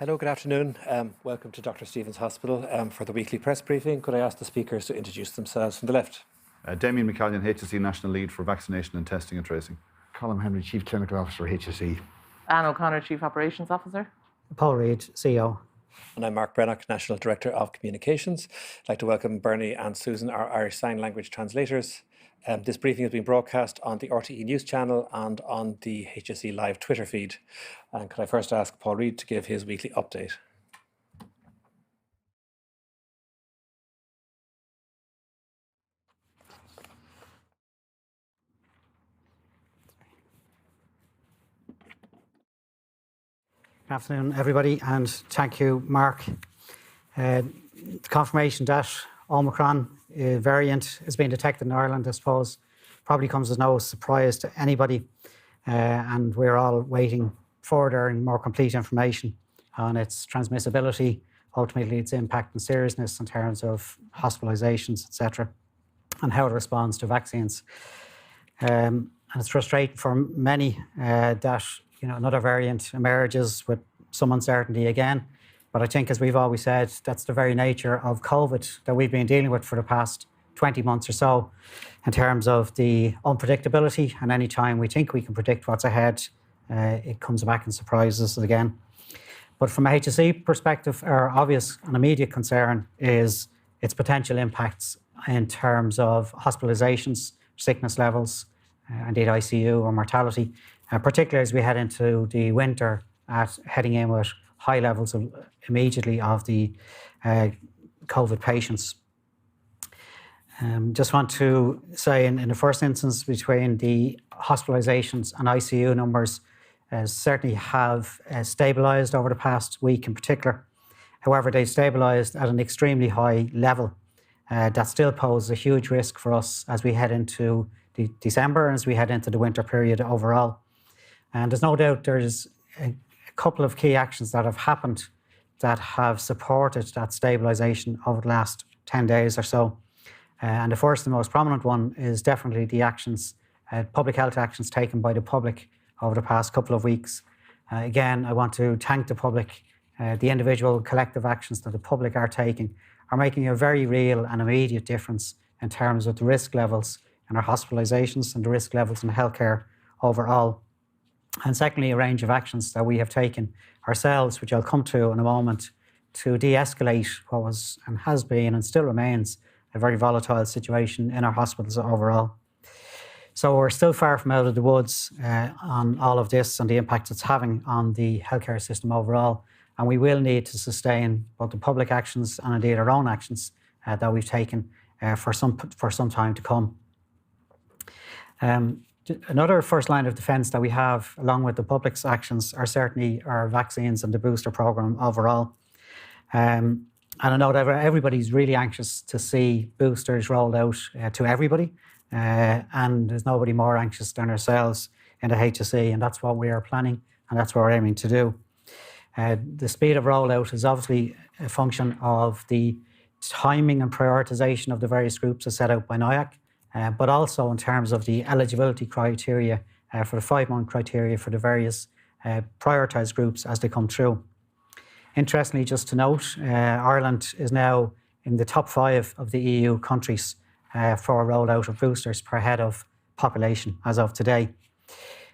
Hello, good afternoon. Welcome to Dr Steevens Hospital for the weekly press briefing. Could I ask the speakers to introduce themselves from the left? Damien McCallion, HSE National Lead for Vaccination and Testing and Tracing. Colin Henry, Chief Clinical Officer, HSE. Anne O'Connor, Chief Operations Officer. Paul Reid, CEO. And I'm Mark Brennock, National Director of Communications. I'd like to welcome Bernie and Susan, our Irish Sign Language translators. This briefing has been broadcast on the RTE News channel and on the HSE Live Twitter feed. And could I first ask Paul Reid to give his weekly update? Good afternoon, everybody, and thank you, Mark. The confirmation that Omicron variant has been detected in Ireland, I suppose, probably comes as no surprise to anybody, and we're all waiting further and more complete information on its transmissibility, ultimately its impact and seriousness in terms of hospitalizations, etc., and how it responds to vaccines. And it's frustrating for many that another variant emerges with some uncertainty again. But I think, as we've always said, that's the very nature of COVID that we've been dealing with for the past 20 months or so, in terms of the unpredictability. And any time we think we can predict what's ahead, it comes back and surprises us again. But from a HSE perspective, our obvious and immediate concern is its potential impacts in terms of hospitalizations, sickness levels, indeed ICU or mortality, particularly as we head into the winter, heading in with high levels immediately of the COVID patients. Just want to say in the first instance, between the hospitalizations and ICU numbers certainly have stabilised over the past week in particular. However, they stabilised at an extremely high level. That still poses a huge risk for us as we head into December and as we head into the winter period overall. And there's no doubt there's a couple of key actions that have happened that have supported that stabilisation over the last 10 days or so. And the first and most prominent one is definitely the actions, public health actions taken by the public over the past couple of weeks. Again, I want to thank the public. The individual collective actions that the public are taking are making a very real and immediate difference in terms of the risk levels in our hospitalisations and the risk levels in healthcare overall. And secondly, a range of actions that we have taken ourselves, which I'll come to in a moment, to de-escalate what was and has been and still remains a very volatile situation in our hospitals overall. So we're still far from out of the woods on all of this and the impact it's having on the healthcare system overall. And we will need to sustain both the public actions and indeed our own actions that we've taken for some time to come. Another first line of defence that we have, along with the public's actions, are certainly our vaccines and the booster programme overall. And I know that everybody's really anxious to see boosters rolled out to everybody, and there's nobody more anxious than ourselves in the HSE, and that's what we are planning, and that's what we're aiming to do. The speed of rollout is obviously a function of the timing and prioritisation of the various groups as set out by NIAC, but also in terms of the eligibility criteria for the 5-month criteria for the various prioritised groups as they come through. Interestingly, just to note, Ireland is now in the top 5 of the EU countries for a rollout of boosters per head of population as of today.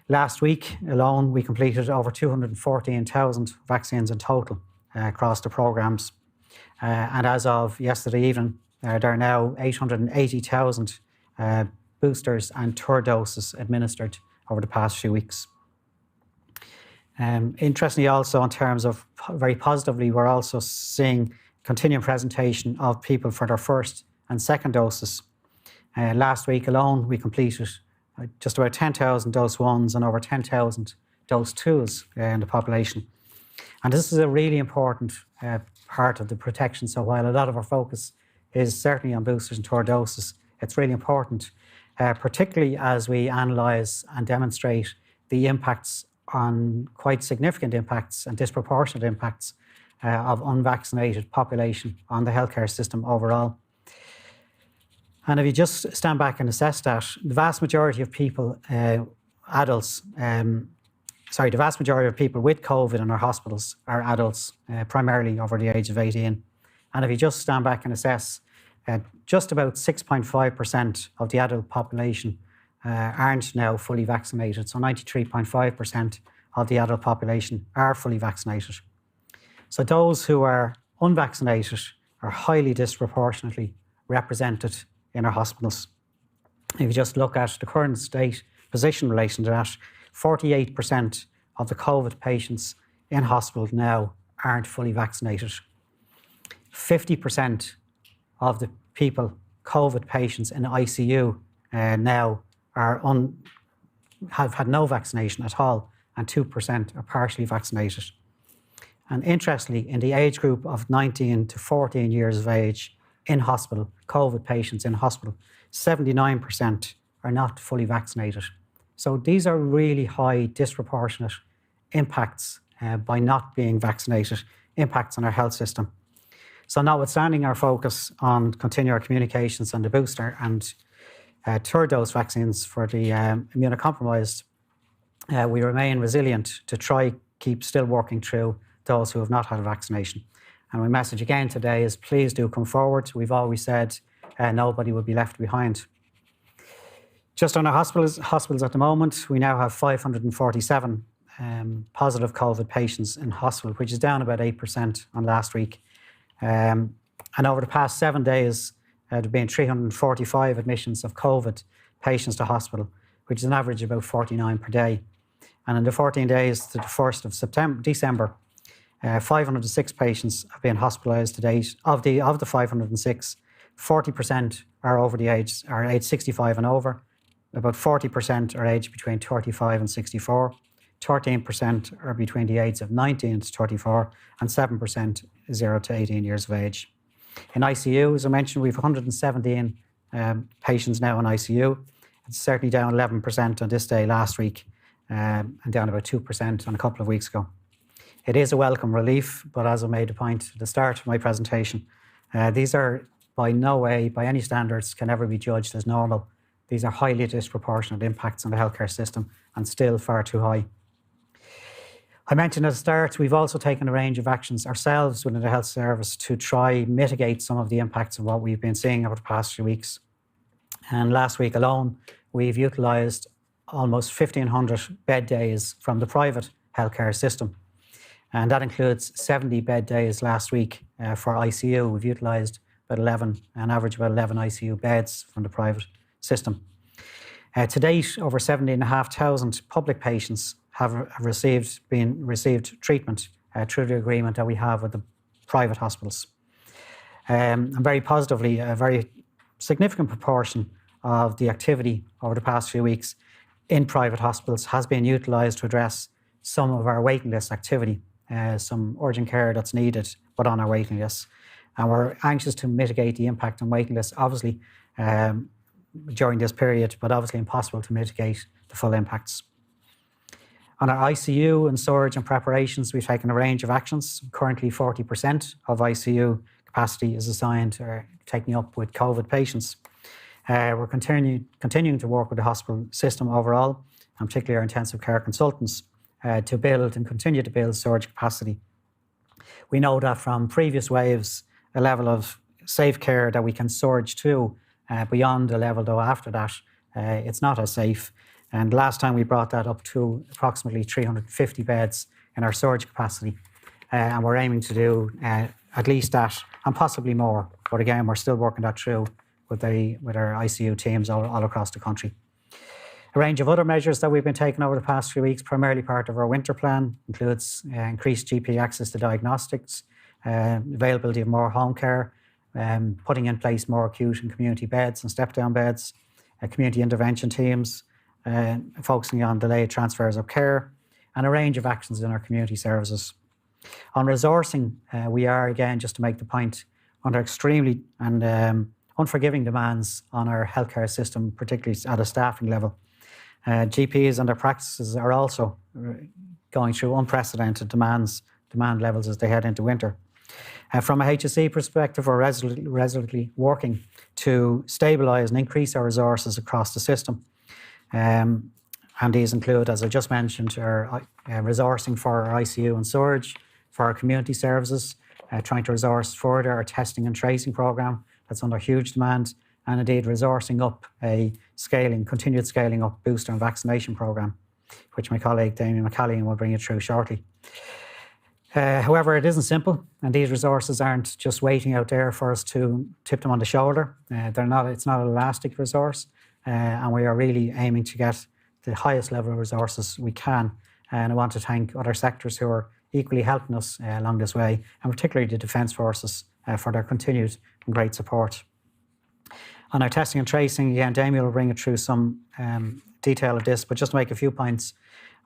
Last week alone, we completed over 214,000 vaccines in total across the programmes. And as of yesterday evening, there are now 880,000 boosters and third doses administered over the past few weeks. Interestingly also, in terms of very positively, we're also seeing continuing presentation of people for their first and second doses. Last week alone, we completed just about 10,000 dose 1s and over 10,000 dose 2s in the population. And this is a really important part of the protection. So while a lot of our focus is certainly on boosters and third doses, it's really important, particularly as we analyse and demonstrate the impacts on quite significant impacts and disproportionate impacts of unvaccinated population on the healthcare system overall. And if you just stand back and assess that, the vast majority of people, adults, the vast majority of people with COVID in our hospitals are adults, primarily over the age of 18. And if you just stand back and assess, just about 6.5% of the adult population aren't now fully vaccinated. So 93.5% of the adult population are fully vaccinated. So those who are unvaccinated are highly disproportionately represented in our hospitals. If you just look at the current state position in relation to that, 48% of the COVID patients in hospital now aren't fully vaccinated. 50% of the people, COVID patients in ICU now have had no vaccination at all, and 2% are partially vaccinated. And interestingly, in the age group of 19 to 14 years of age in hospital, COVID patients in hospital, 79% are not fully vaccinated. So these are really high, disproportionate impacts by not being vaccinated, impacts on our health system. So notwithstanding our focus on continuing our communications on the booster and third dose vaccines for the immunocompromised, we remain resilient to try keep still working through those who have not had a vaccination. And my message again today is please do come forward. We've always said nobody will be left behind. Just on our hospitals at the moment, we now have 547 positive COVID patients in hospital, which is down about 8% on last week. And over the past 7 days, there have been 345 admissions of COVID patients to hospital, which is an average of about 49 per day. And in the 14 days to the 1st of December, 506 patients have been hospitalised to date. Of the 506, 40% are age 65 and over. About 40% are aged between 35 and 64. 13% are between the ages of 19 to 34, and 7% 0 to 18 years of age. In ICU, as I mentioned, we have 117 patients now in ICU. It's certainly down 11% on this day last week, and down about 2% on a couple of weeks ago. It is a welcome relief, but as I made a point at the start of my presentation, these are by no way, by any standards, can ever be judged as normal. These are highly disproportionate impacts on the healthcare system and still far too high. I mentioned at the start, we've also taken a range of actions ourselves within the health service to try mitigate some of the impacts of what we've been seeing over the past few weeks. And last week alone, we've utilised almost 1,500 bed days from the private healthcare system. And that includes 70 bed days last week for ICU. We've utilised an average about 11 ICU beds from the private system. To date, over 17,500 public patients have received treatment through the agreement that we have with the private hospitals. And very positively, a very significant proportion of the activity over the past few weeks in private hospitals has been utilised to address some of our waiting list activity, some urgent care that's needed but on our waiting list. And we're anxious to mitigate the impact on waiting lists, obviously, during this period, but obviously impossible to mitigate the full impacts. On our ICU and surge and preparations, we've taken a range of actions. Currently, 40% of ICU capacity is assigned or taken up with COVID patients. We're continuing to work with the hospital system overall, and particularly our intensive care consultants, to build and continue to build surge capacity. We know that from previous waves, a level of safe care that we can surge to beyond the level, though, after that, it's not as safe. And last time we brought that up to approximately 350 beds in our surge capacity. And we're aiming to do at least that and possibly more. But again, we're still working that through with our ICU teams all across the country. A range of other measures that we've been taking over the past few weeks, primarily part of our winter plan, includes increased GP access to diagnostics, availability of more home care, putting in place more acute and community beds and step-down beds, community intervention teams, focusing on delayed transfers of care, and a range of actions in our community services. On resourcing, we are, again, just to make the point, under extremely and unforgiving demands on our healthcare system, particularly at a staffing level. GPs and their practices are also going through unprecedented demand levels as they head into winter. From a HSE perspective, we're resolutely working to stabilise and increase our resources across the system. And these include, as I just mentioned, our resourcing for our ICU and surge, for our community services, trying to resource further our testing and tracing programme that's under huge demand, and indeed resourcing up a continued scaling up booster and vaccination programme, which my colleague Damien McCallion will bring you through shortly. However, it isn't simple, and these resources aren't just waiting out there for us to tip them on the shoulder. It's not an elastic resource, and we are really aiming to get the highest level of resources we can. And I want to thank other sectors who are equally helping us along this way, and particularly the Defence Forces for their continued and great support. On our testing and tracing, again, Damien will bring you through some detail of this, but just to make a few points,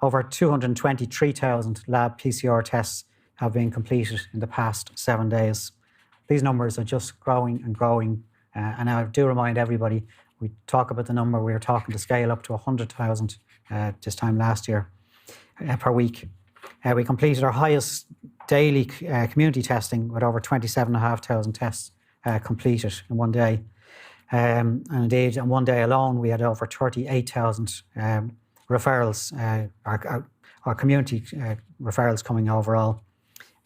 over 223,000 lab PCR tests have been completed in the past 7 days. These numbers are just growing and growing, and I do remind everybody, we talk about the number, we were talking to scale up to 100,000 this time last year per week. We completed our highest daily community testing with over 27,500 tests completed in one day. And indeed, in one day alone, we had over 38,000 referrals, our community referrals coming overall.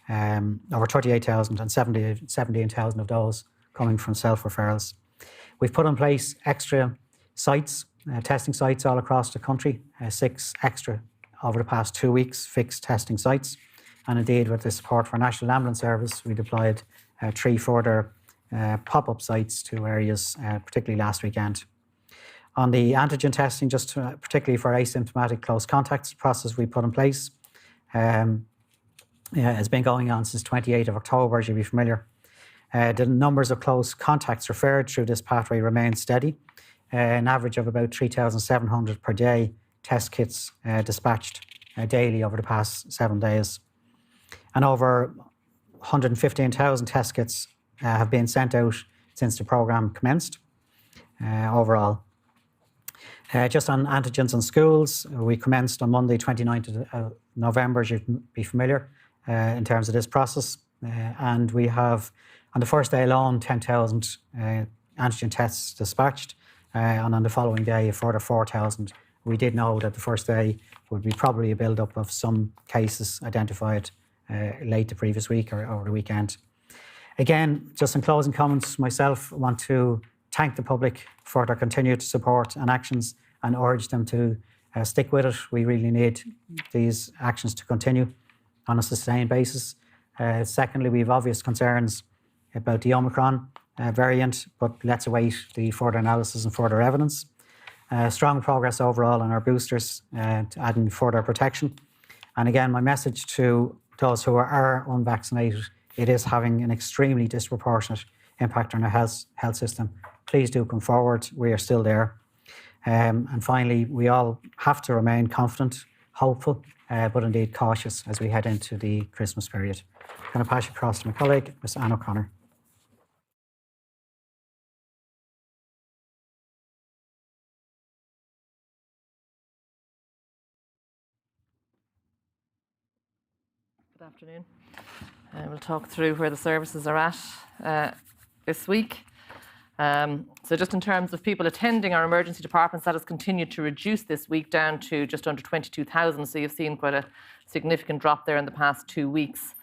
Over 38,000 and 17,000 of those coming from self-referrals. We've put in place extra sites, testing sites all across the country, 6 extra over the past 2 weeks, fixed testing sites. And indeed, with the support for National Ambulance Service, we deployed 3 further pop-up sites to areas, particularly last weekend. On the antigen testing, just particularly for asymptomatic close contacts process we put in place, has been going on since 28th of October, as you'll be familiar. The numbers of close contacts referred through this pathway remain steady, an average of about 3,700 per day test kits dispatched daily over the past 7 days. And over 115,000 test kits have been sent out since the programme commenced overall. Just on antigens in schools, we commenced on Monday, 29th of November, as you'd be familiar, in terms of this process. And we have, on the first day alone, 10,000 antigen tests dispatched. And on the following day, a further 4,000. We did know that the first day would be probably a build-up of some cases identified late the previous week or over the weekend. Again, just in closing comments, myself want to thank the public for their continued support and actions and urge them to stick with it. We really need these actions to continue on a sustained basis. Secondly, we have obvious concerns about the Omicron variant, but let's await the further analysis and further evidence. Strong progress overall on our boosters, adding further protection. And again, my message to those who are unvaccinated, it is having an extremely disproportionate impact on our health system. Please do come forward. We are still there. And finally, we all have to remain confident, hopeful, but indeed cautious as we head into the Christmas period. I'm going to pass you across to my colleague, Ms. Anne O'Connor. Good afternoon. We'll talk through where the services are at this week. So just in terms of people attending our emergency departments, that has continued to reduce this week down to just under 22,000. So you've seen quite a significant drop there in the past 2 weeks.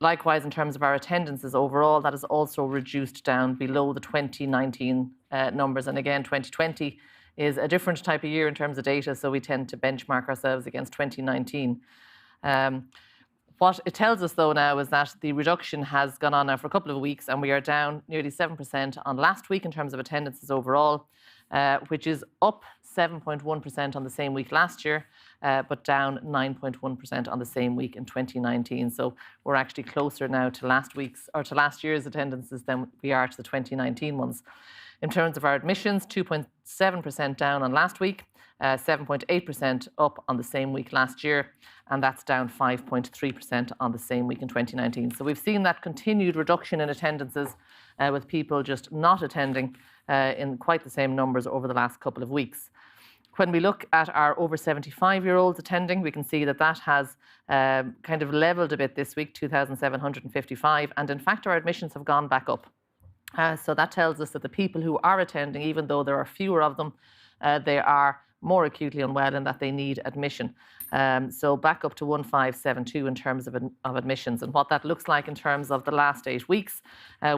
Likewise, in terms of our attendances overall, that has also reduced down below the 2019 numbers. And again, 2020 is a different type of year in terms of data, so we tend to benchmark ourselves against 2019. What it tells us, though, now is that the reduction has gone on now for a couple of weeks, and we are down nearly 7% on last week in terms of attendances overall, which is up 7.1% on the same week last year, but down 9.1% on the same week in 2019. So we're actually closer now to last year's attendances than we are to the 2019 ones. In terms of our admissions, 2.7% down on last week, 7.8% up on the same week last year, and that's down 5.3% on the same week in 2019. So we've seen that continued reduction in attendances with people just not attending in quite the same numbers over the last couple of weeks. When we look at our over 75-year-olds attending, we can see that that has kind of leveled a bit this week, 2,755, and in fact our admissions have gone back up. So that tells us that the people who are attending, even though there are fewer of them, they are more acutely unwell and that they need admission. So back up to 1572 in terms of admissions. And what that looks like in terms of the last 8 weeks,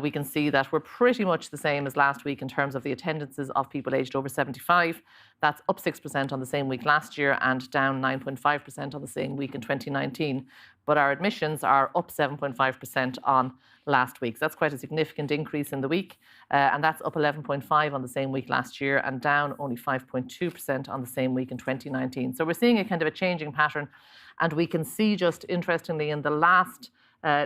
we can see that we're pretty much the same as last week in terms of the attendances of people aged over 75. That's up 6% on the same week last year and down 9.5% on the same week in 2019. But our admissions are up 7.5% on last week. So that's quite a significant increase in the week. And that's up 11.5% on the same week last year and down only 5.2% on the same week in 2019. So we're seeing a kind of a changing pattern. And we can see, just interestingly, in the last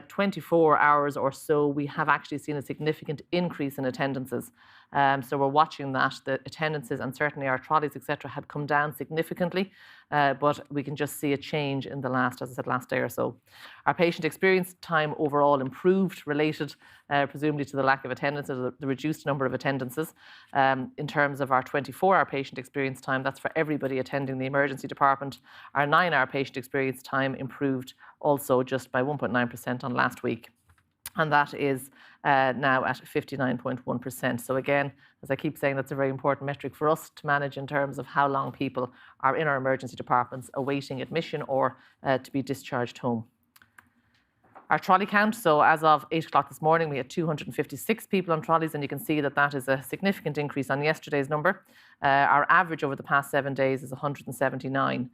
24 hours or so, we have actually seen a significant increase in attendances. So we're watching that. The attendances and certainly our trolleys, etc., had come down significantly, but we can just see a change in the last, as I said, last day or so. Our patient experience time overall improved, related presumably to the lack of attendance, or the reduced number of attendances. In terms of our 24-hour patient experience time, that's for everybody attending the emergency department. Our 9-hour patient experience time improved also just by 1.9% on last week. And that is now at 59.1%. So again, as I keep saying, that's a very important metric for us to manage in terms of how long people are in our emergency departments awaiting admission or to be discharged home. Our trolley count, so as of 8 o'clock this morning, we had 256 people on trolleys, and you can see that that is a significant increase on yesterday's number. Our average over the past 7 days is 179.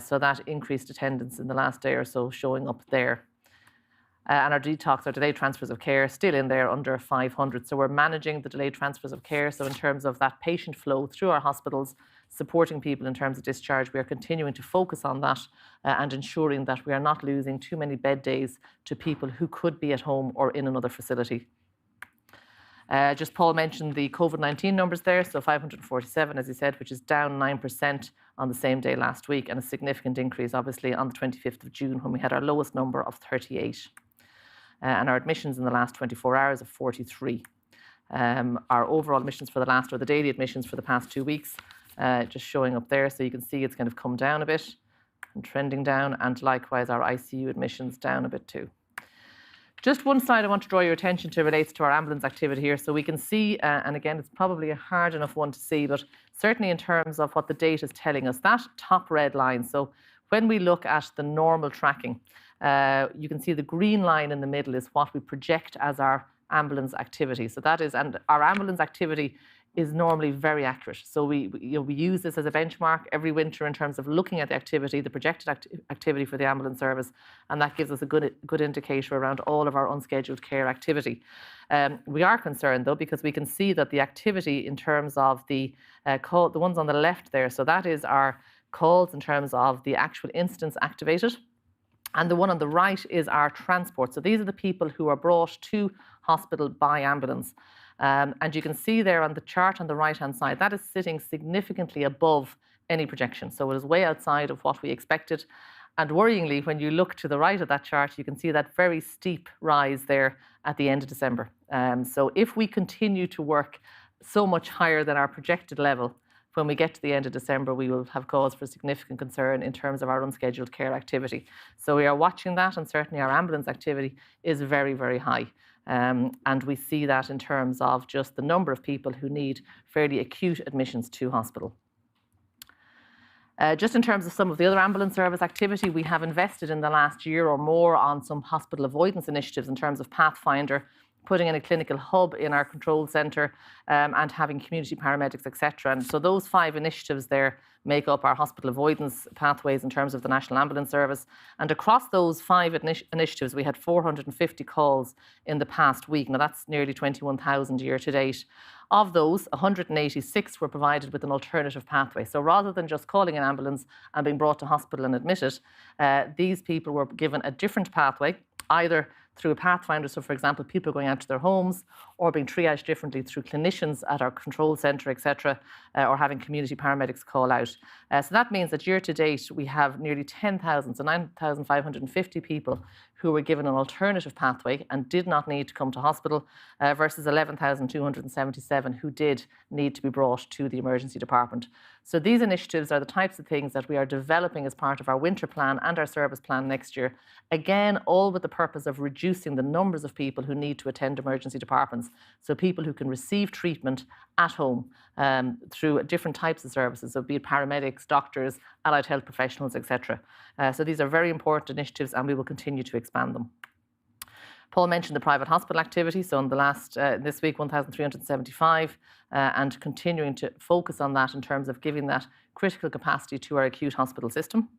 So that increased attendance in the last day or so showing up there. And our detox, or delayed transfers of care, still in there under 500. So we're managing the delayed transfers of care. So in terms of that patient flow through our hospitals, supporting people in terms of discharge, we are continuing to focus on that and ensuring that we are not losing too many bed days to people who could be at home or in another facility. Just Paul mentioned the COVID-19 numbers there. So 547, as he said, which is down 9% on the same day last week, and a significant increase, obviously, on the 25th of June when we had our lowest number of 38. And our admissions in the last 24 hours of 43. Our overall admissions for the last, or the daily admissions for the past 2 weeks, just showing up there. So you can see it's kind of come down a bit and trending down, and likewise our ICU admissions down a bit too. Just one slide I want to draw your attention to relates to our ambulance activity here. So we can see, and again, it's probably a hard enough one to see, but certainly in terms of what the data is telling us, that top red line. So when we look at the normal tracking, you can see the green line in the middle is what we project as our ambulance activity. So that is, and our ambulance activity is normally very accurate. So we use this as a benchmark every winter in terms of looking at the activity, the projected activity for the ambulance service, and that gives us a good indicator around all of our unscheduled care activity. We are concerned though, because we can see that the activity in terms of the the ones on the left there, so that is our calls in terms of the actual instance activated. And the one on the right is our transport. So these are the people who are brought to hospital by ambulance. And you can see there on the chart on the right-hand side, that is sitting significantly above any projection. So it is way outside of what we expected. And worryingly, when you look to the right of that chart, you can see that very steep rise there at the end of December. So if we continue to work so much higher than our projected level, when we get to the end of December, we will have cause for significant concern in terms of our unscheduled care activity. So we are watching that, and certainly our ambulance activity is very, very high. And we see that in terms of just the number of people who need fairly acute admissions to hospital. Just in terms of some of the other ambulance service activity, we have invested in the last year or more on some hospital avoidance initiatives in terms of Pathfinder, putting in a clinical hub in our control centre, and having community paramedics, etc. And so those 5 initiatives there make up our hospital avoidance pathways in terms of the National Ambulance Service. And across those 5 initiatives, we had 450 calls in the past week. Now that's nearly 21,000 year to date. Of those, 186 were provided with an alternative pathway. So rather than just calling an ambulance and being brought to hospital and admitted, these people were given a different pathway, either through a Pathfinder, so for example, people going out to their homes, or being triaged differently through clinicians at our control centre, etc., or having community paramedics call out. So that means that year to date, we have nearly 10,000, so 9,550 people who were given an alternative pathway and did not need to come to hospital, versus 11,277 who did need to be brought to the emergency department. So these initiatives are the types of things that we are developing as part of our winter plan and our service plan next year. Again, all with the purpose of reducing the numbers of people who need to attend emergency departments. homes. So people who can receive treatment at home through different types of services, so be it paramedics, doctors, allied health professionals, etc. So these are very important initiatives, and we will continue to expand them. Paul mentioned the private hospital activity, so in the last, this week, 1,375, and continuing to focus on that in terms of giving that critical capacity to our acute hospital system.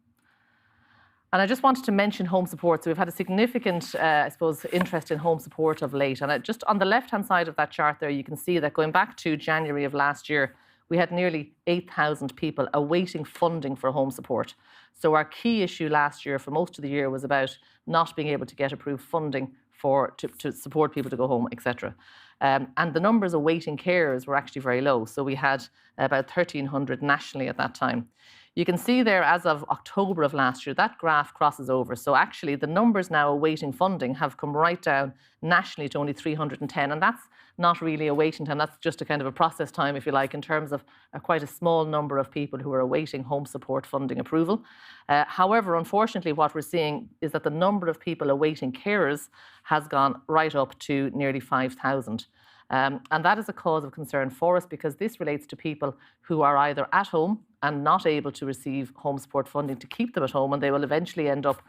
And I just wanted to mention home support. So we've had a significant, I suppose, interest in home support of late. And just on the left-hand side of that chart there, you can see that going back to January of last year, we had nearly 8,000 people awaiting funding for home support. So our key issue last year for most of the year was about not being able to get approved funding to support people to go home, etc. And the numbers of waiting carers were actually very low. So we had about 1,300 nationally at that time. You can see there, as of October of last year, that graph crosses over. So actually, the numbers now awaiting funding have come right down nationally to only 310. And that's not really a waiting time. That's just a kind of a process time, if you like, in terms of quite a small number of people who are awaiting home support funding approval. However, unfortunately, what we're seeing is that the number of people awaiting carers has gone right up to nearly 5,000. And that is a cause of concern for us, because this relates to people who are either at home and not able to receive home support funding to keep them at home, and they will eventually end up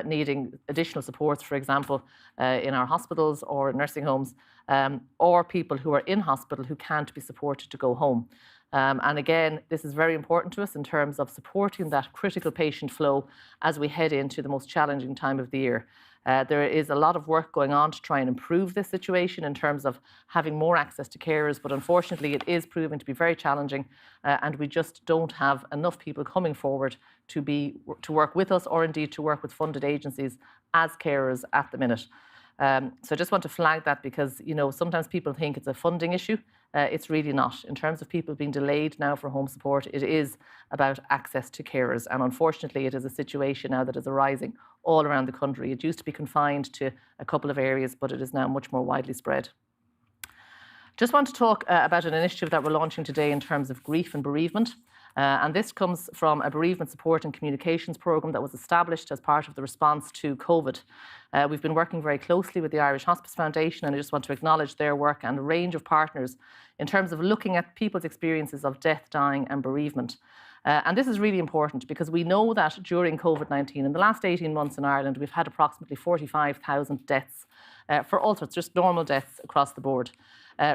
needing additional supports, for example, in our hospitals or nursing homes, or people who are in hospital who can't be supported to go home. And again, this is very important to us in terms of supporting that critical patient flow as we head into the most challenging time of the year. There is a lot of work going on to try and improve this situation in terms of having more access to carers, but unfortunately it is proving to be very challenging, and we just don't have enough people coming forward to work with us, or indeed to work with funded agencies as carers at the minute. So I just want to flag that, because sometimes people think it's a funding issue. It's really not. In terms of people being delayed now for home support, it is about access to carers. And unfortunately, it is a situation now that is arising all around the country. It used to be confined to a couple of areas, but it is now much more widely spread. Just want to talk about an initiative that we're launching today in terms of grief and bereavement. And this comes from a bereavement support and communications program that was established as part of the response to COVID. We've been working very closely with the Irish Hospice Foundation, and I just want to acknowledge their work and a range of partners in terms of looking at people's experiences of death, dying and bereavement. And this is really important, because we know that during COVID-19, in the last 18 months in Ireland, we've had approximately 45,000 deaths for all sorts, just normal deaths across the board.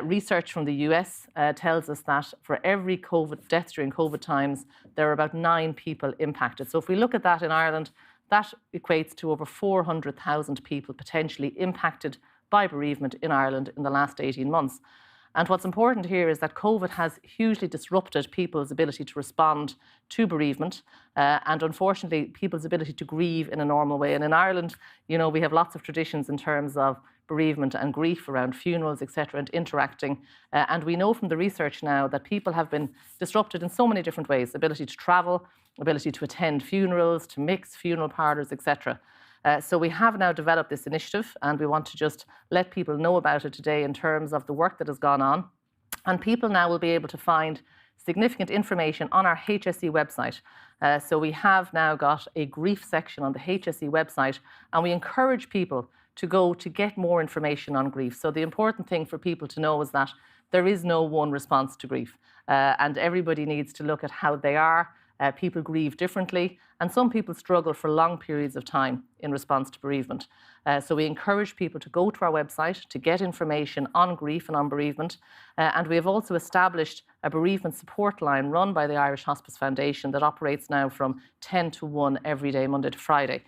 Research from the US tells us that for every death during COVID times, there are about 9 people impacted. So if we look at that in Ireland, that equates to over 400,000 people potentially impacted by bereavement in Ireland in the last 18 months. And what's important here is that COVID has hugely disrupted people's ability to respond to bereavement, and unfortunately, people's ability to grieve in a normal way. And in Ireland, we have lots of traditions in terms of bereavement and grief around funerals, etc., and interacting. And we know from the research now that people have been disrupted in so many different ways: ability to travel, ability to attend funerals, to mix funeral parlours, etc. So we have now developed this initiative, and we want to just let people know about it today in terms of the work that has gone on. And people now will be able to find significant information on our HSE website. So we have now got a grief section on the HSE website, and we encourage people to go to get more information on grief. So the important thing for people to know is that there is no one response to grief, and everybody needs to look at how they are. People grieve differently, and some people struggle for long periods of time in response to bereavement. So we encourage people to go to our website to get information on grief and on bereavement. And we have also established a bereavement support line run by the Irish Hospice Foundation that operates now from 10 to 1 every day, Monday to Friday.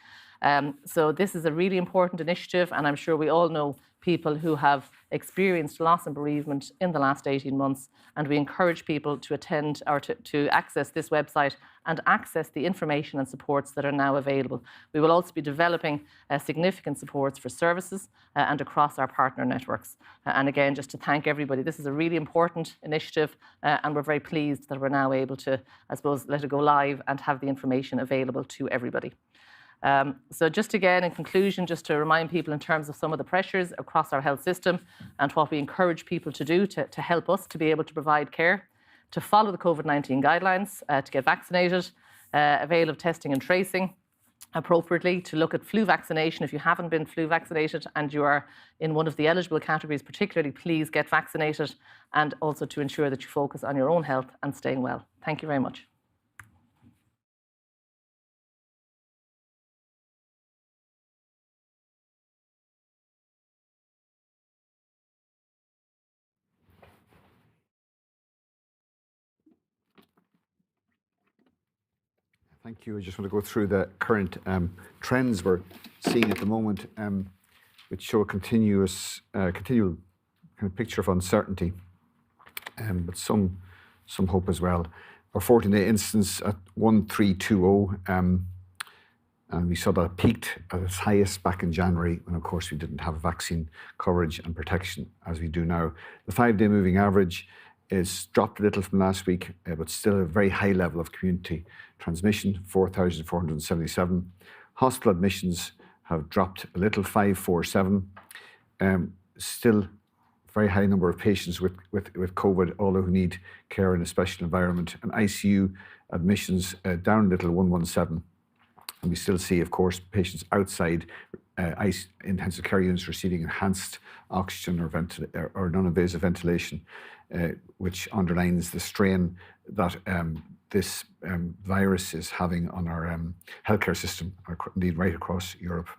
So this is a really important initiative, and I'm sure we all know people who have experienced loss and bereavement in the last 18 months, and we encourage people to attend or to access this website and access the information and supports that are now available. We will also be developing significant supports for services and across our partner networks. And again, just to thank everybody, this is a really important initiative, and we're very pleased that we're now able to, I suppose, let it go live and have the information available to everybody. So just again, in conclusion, just to remind people in terms of some of the pressures across our health system and what we encourage people to do to help us to be able to provide care, to follow the COVID-19 guidelines, to get vaccinated, avail of testing and tracing, appropriately to look at flu vaccination. If you haven't been flu vaccinated and you are in one of the eligible categories particularly, please get vaccinated, and also to ensure that you focus on your own health and staying well. Thank you very much. Thank you. I just want to go through the current trends we're seeing at the moment, which show a continual kind of picture of uncertainty, but some hope as well. Our 14-day instance at 1320, and we saw that peaked at its highest back in January, when of course we didn't have vaccine coverage and protection as we do now. The 5-day moving average is dropped a little from last week, but still a very high level of community transmission, 4,477. Hospital admissions have dropped a little, 547. Still very high number of patients with COVID, although who need care in a special environment. And ICU admissions down a little, 117. And we still see, of course, patients outside intensive care units receiving enhanced oxygen or non-invasive ventilation, which underlines the strain that this virus is having on our healthcare system, or indeed right across Europe.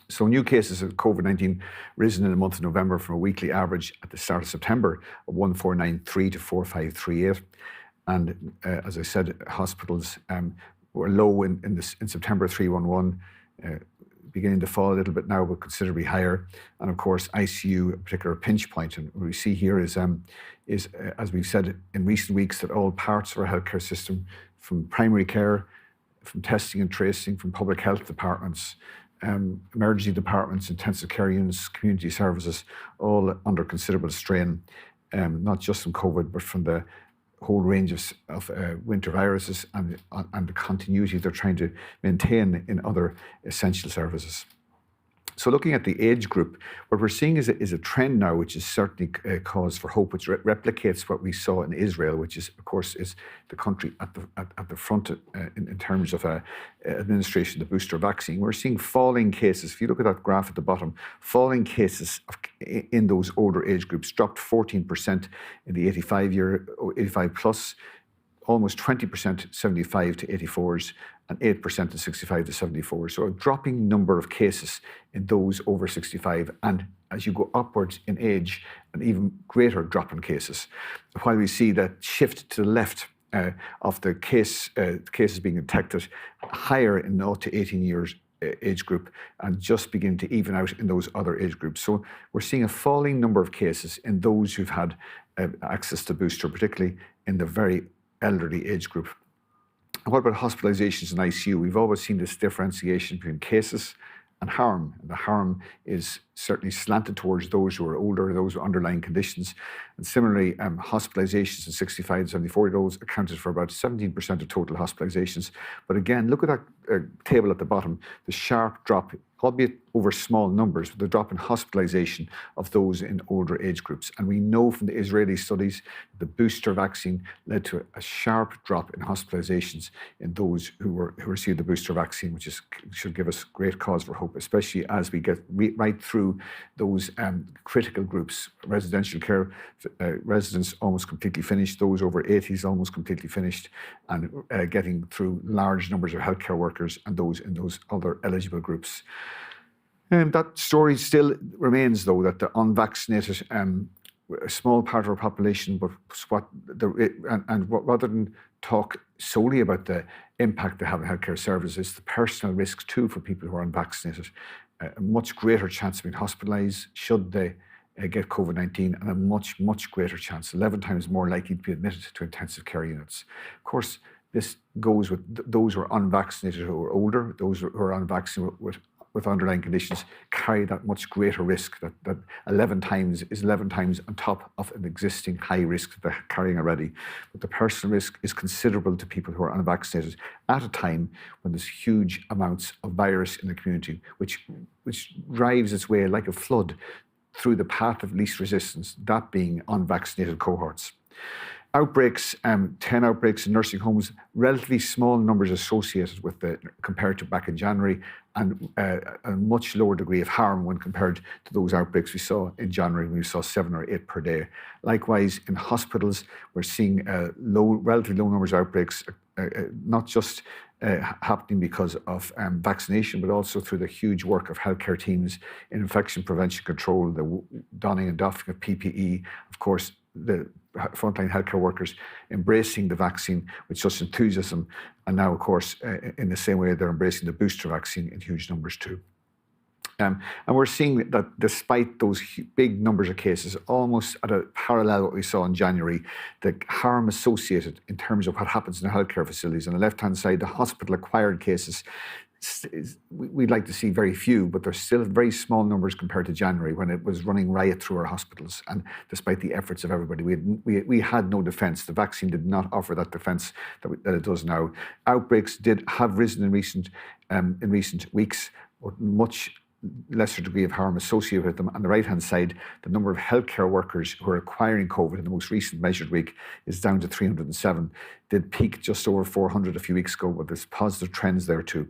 So new cases of COVID-19 risen in the month of November from a weekly average at the start of September of 1493 to 4538. And as I said, hospitals were low in September, 311, beginning to fall a little bit now, but considerably higher. And of course, ICU, a particular pinch point. And what we see here is as we've said in recent weeks, that all parts of our healthcare system, from primary care, from testing and tracing, from public health departments, emergency departments, intensive care units, community services, all under considerable strain, not just from COVID, but from the whole range of winter viruses and the continuity they're trying to maintain in other essential services. So looking at the age group, what we're seeing is a trend now, which is certainly cause for hope, which replicates what we saw in Israel, which is, of course, is the country at the front in terms of administration of the booster vaccine. We're seeing falling cases. If you look at that graph at the bottom, falling cases in those older age groups dropped 14% in the 85 plus, almost 20% 75 to 84s, and 8% in 65 to 74. So a dropping number of cases in those over 65, and as you go upwards in age, an even greater drop in cases. While we see that shift to the left of the cases being detected higher in 0 to 18 years age group, and just begin to even out in those other age groups. So we're seeing a falling number of cases in those who've had access to booster, particularly in the very elderly age group. What about hospitalizations in ICU? We've always seen this differentiation between cases and harm. And the harm is certainly slanted towards those who are older, those with underlying conditions. And similarly, hospitalizations in 65 to 74-year-olds accounted for about 17% of total hospitalizations. But again, look at that table at the bottom, the sharp drop, albeit over small numbers, but the drop in hospitalization of those in older age groups. And we know from the Israeli studies, the booster vaccine led to a sharp drop in hospitalizations in those who received the booster vaccine, which should give us great cause for hope, especially as we get right through those critical groups. Residential care residents almost completely finished, those over 80s almost completely finished, and getting through large numbers of healthcare workers and those in those other eligible groups. That story still remains, though, that the unvaccinated, a small part of our population, but rather than talk solely about the impact they have on healthcare services, the personal risks too for people who are unvaccinated. A much greater chance of being hospitalised should they get COVID-19, and a much, much greater chance, 11 times more likely to be admitted to intensive care units. Of course, this goes with those who are unvaccinated who are older, those who are unvaccinated with underlying conditions carry that much greater risk, that 11 times on top of an existing high risk that they're carrying already. But the personal risk is considerable to people who are unvaccinated at a time when there's huge amounts of virus in the community, which drives its way like a flood through the path of least resistance, that being unvaccinated cohorts. outbreaks, 10 outbreaks in nursing homes, relatively small numbers associated with compared to back in January, and a much lower degree of harm when compared to those outbreaks we saw in January when we saw 7 or 8 per day. Likewise, in hospitals, we're seeing relatively low numbers of outbreaks, not just happening because of vaccination, but also through the huge work of healthcare teams in infection prevention control, the donning and doffing of PPE, of course, the frontline healthcare workers embracing the vaccine with such enthusiasm, and now, of course, in the same way, they're embracing the booster vaccine in huge numbers too. And we're seeing that despite those big numbers of cases, almost at a parallel what we saw in January, the harm associated in terms of what happens in the healthcare facilities. On the left-hand side, the hospital-acquired cases, we'd like to see very few, but they're still very small numbers compared to January when it was running riot through our hospitals. And despite the efforts of everybody, we had no defence. The vaccine did not offer that defence that it does now. Outbreaks have risen in recent weeks, but much lesser degree of harm associated with them. On the right-hand side, the number of healthcare workers who are acquiring COVID in the most recent measured week is down to 307. Did peak just over 400 a few weeks ago, but there's positive trends there too.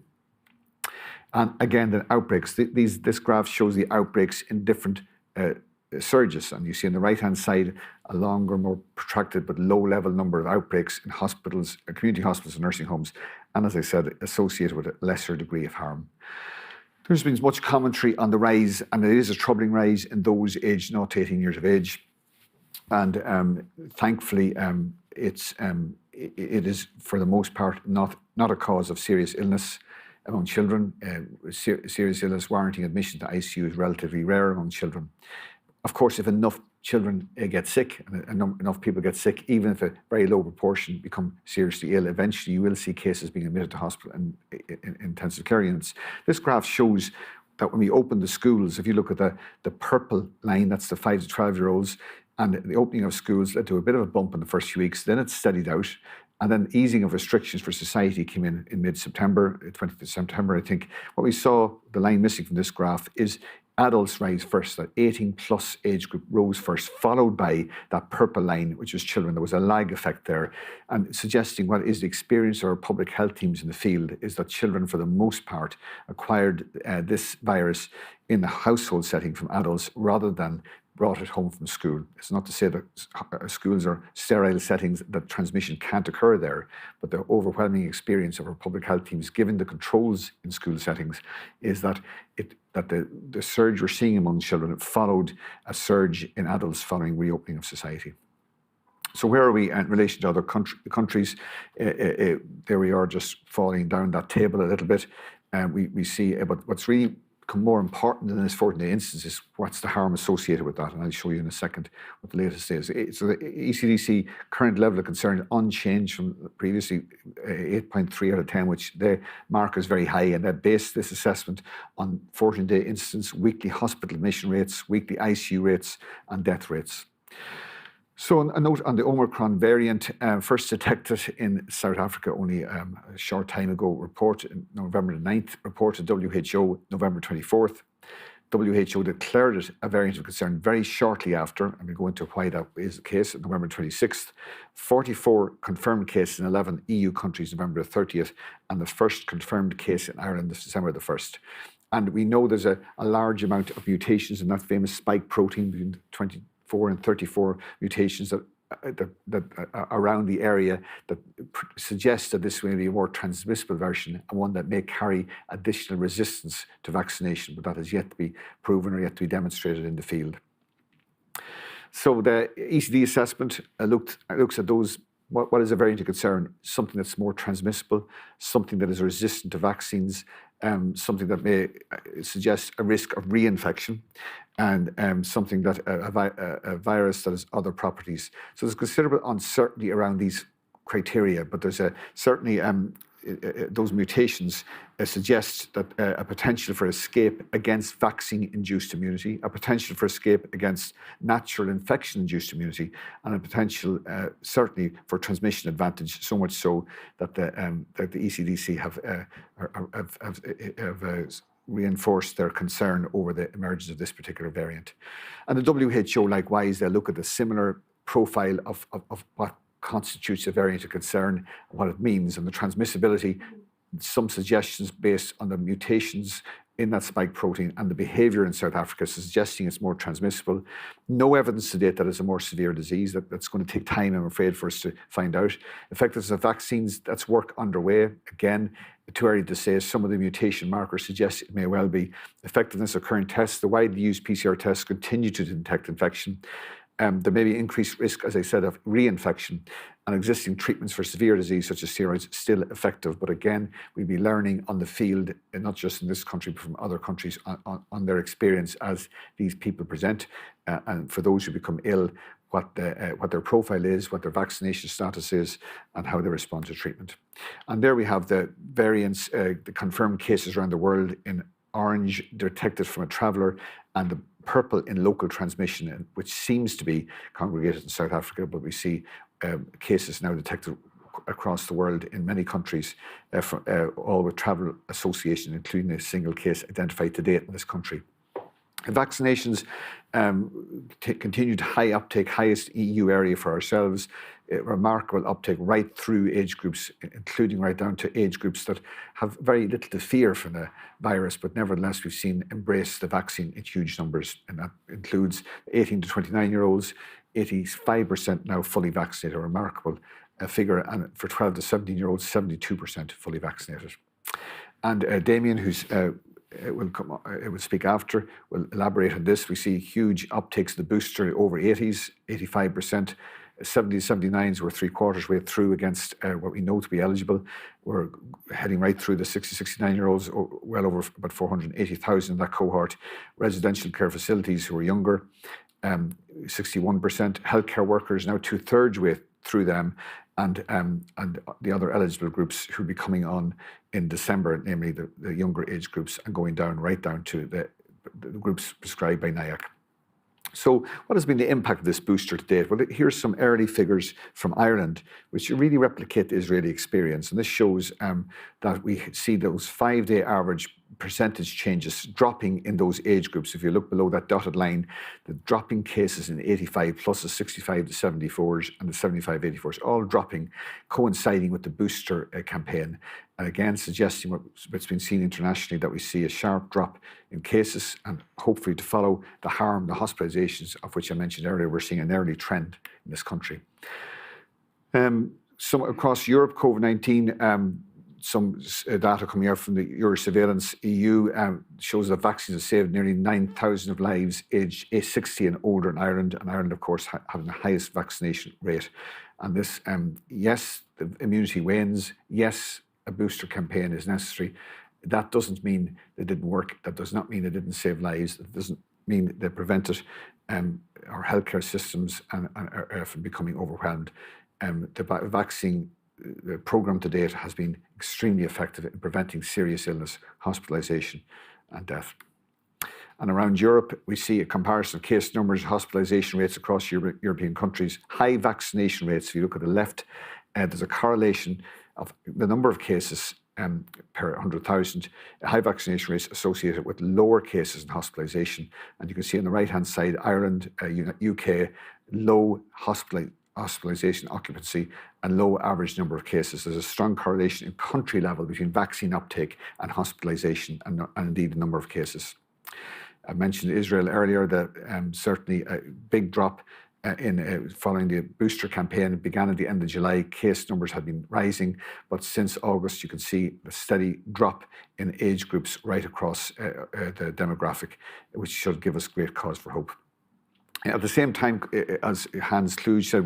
And again, the outbreaks, this graph shows the outbreaks in different surges. And you see on the right-hand side, a longer, more protracted, but low-level number of outbreaks in hospitals, community hospitals and nursing homes. And as I said, associated with a lesser degree of harm. There's been much commentary on the rise, and it is a troubling rise in those aged 0 to 18 years of age. And thankfully, it is, for the most part, not a cause of serious illness among children. Serious illness warranting admission to ICU is relatively rare among children. Of course, if enough children get sick, and enough people get sick, even if a very low proportion become seriously ill, eventually you will see cases being admitted to hospital and intensive care units. This graph shows that when we open the schools, if you look at the purple line, that's the 5 to 12-year-olds, and the opening of schools led to a bit of a bump in the first few weeks, then it steadied out, and then easing of restrictions for society came in mid-September, 20th of September, I think. What we saw, the line missing from this graph, is adults rise first, that 18-plus age group rose first, followed by that purple line, which was children. There was a lag effect there, and suggesting what is the experience of our public health teams in the field is that children, for the most part, acquired this virus in the household setting from adults rather than brought it home from school. It's not to say that schools are sterile settings, that transmission can't occur there, but the overwhelming experience of our public health teams, given the controls in school settings, is that the surge we're seeing among children followed a surge in adults following reopening of society. So where are we in relation to other countries? There we are, just falling down that table a little bit. We see, but what's really become more important in this 14-day instance is what's the harm associated with that, and I'll show you in a second what the latest is. So the ECDC current level of concern unchanged from previously 8.3 out of 10, which they mark as very high, and they base this assessment on 14-day instance, weekly hospital admission rates, weekly ICU rates, and death rates. So a note on the Omicron variant, first detected in South Africa only a short time ago, reported November the 9th, reported WHO November 24th. WHO declared it a variant of concern very shortly after, and we'll go into why that is the case, on November 26th. 44 confirmed cases in 11 EU countries, November the 30th, and the first confirmed case in Ireland is December the 1st. And we know there's a large amount of mutations in that famous spike protein, between 24 and 34 mutations that around the area that suggests that this may be a more transmissible version, and one that may carry additional resistance to vaccination, but that has yet to be proven or yet to be demonstrated in the field. So the ECD assessment looks at those. What is a variant of concern? Something that's more transmissible, something that is resistant to vaccines, something that may suggest a risk of reinfection, and something that a virus that has other properties. So there's considerable uncertainty around these criteria, but there's certainly those mutations suggest that a potential for escape against vaccine-induced immunity, a potential for escape against natural infection-induced immunity, and a potential certainly for transmission advantage, so much so that the ECDC have reinforced their concern over the emergence of this particular variant. And the WHO, likewise, they look at the similar profile of what constitutes a variant of concern, what it means, and the transmissibility. Some suggestions based on the mutations in that spike protein and the behaviour in South Africa suggesting it's more transmissible. No evidence to date that it's a more severe disease. That's going to take time, I'm afraid, for us to find out. Effectiveness of vaccines, that's work underway. Again, too early to say. Some of the mutation markers suggest it may well be. Effectiveness of current tests, the widely used PCR tests continue to detect infection. There may be increased risk, as I said, of reinfection, and existing treatments for severe disease such as steroids still effective. But again, we'll be learning on the field, and not just in this country, but from other countries, on their experience as these people present. And for those who become ill, what their profile is, what their vaccination status is, and how they respond to treatment. And there we have the variants, the confirmed cases around the world in orange detected from a traveller, and the purple in local transmission, which seems to be congregated in South Africa, but we see cases now detected across the world in many countries, all with travel association, including a single case identified to date in this country. Vaccinations continued high uptake, highest EU area for ourselves. Remarkable uptake right through age groups, including right down to age groups that have very little to fear from the virus, but nevertheless we've seen embrace the vaccine in huge numbers, and that includes 18 to 29-year-olds, 85% now fully vaccinated, a remarkable figure, and for 12 to 17-year-olds, 72% fully vaccinated. And Damien, who's will speak after, will elaborate on this. We see huge uptakes of the booster over 80s, 85%. 70 to 79s were 3/4 way through against what we know to be eligible. We're heading right through the 60, 69-year-olds, well over about 480,000 in that cohort. Residential care facilities who are younger, 61%. Healthcare workers, now 2/3 way through them, and the other eligible groups who will be coming on in December, namely the younger age groups, and going down right down to the groups prescribed by NIAC. So what has been the impact of this booster to date? Well, here's some early figures from Ireland, which really replicate the Israeli experience. And this shows that we see those 5-day average percentage changes dropping in those age groups. If you look below that dotted line, the dropping cases in 85 plus the 65 to 74s and the 75 84s, all dropping, coinciding with the booster campaign. And again, suggesting what's been seen internationally, that we see a sharp drop in cases, and hopefully to follow the harm, the hospitalizations, of which I mentioned earlier, we're seeing an early trend in this country. So across Europe, COVID-19, some data coming out from the Eurosurveillance EU shows that vaccines have saved nearly 9,000 of lives aged 60 and older in Ireland. And Ireland, of course, having the highest vaccination rate. And this, yes, the immunity wanes. Yes, a booster campaign is necessary. That doesn't mean it didn't work. That does not mean it didn't save lives. It doesn't mean they prevented our healthcare systems from becoming overwhelmed. The vaccine program to date has been extremely effective in preventing serious illness, hospitalisation and death. And around Europe, we see a comparison of case numbers, hospitalisation rates across European countries, high vaccination rates. If you look at the left, there's a correlation of the number of cases per 100,000, high vaccination rates associated with lower cases in hospitalisation. And you can see on the right-hand side, Ireland, UK, low hospitalisation occupancy and low average number of cases. There's a strong correlation in country level between vaccine uptake and hospitalisation, and indeed the number of cases. I mentioned Israel earlier, that certainly a big drop following the booster campaign. It began at the end of July. Case numbers had been rising, but since August you can see a steady drop in age groups right across the demographic, which should give us great cause for hope. At the same time, as Hans Kluge said,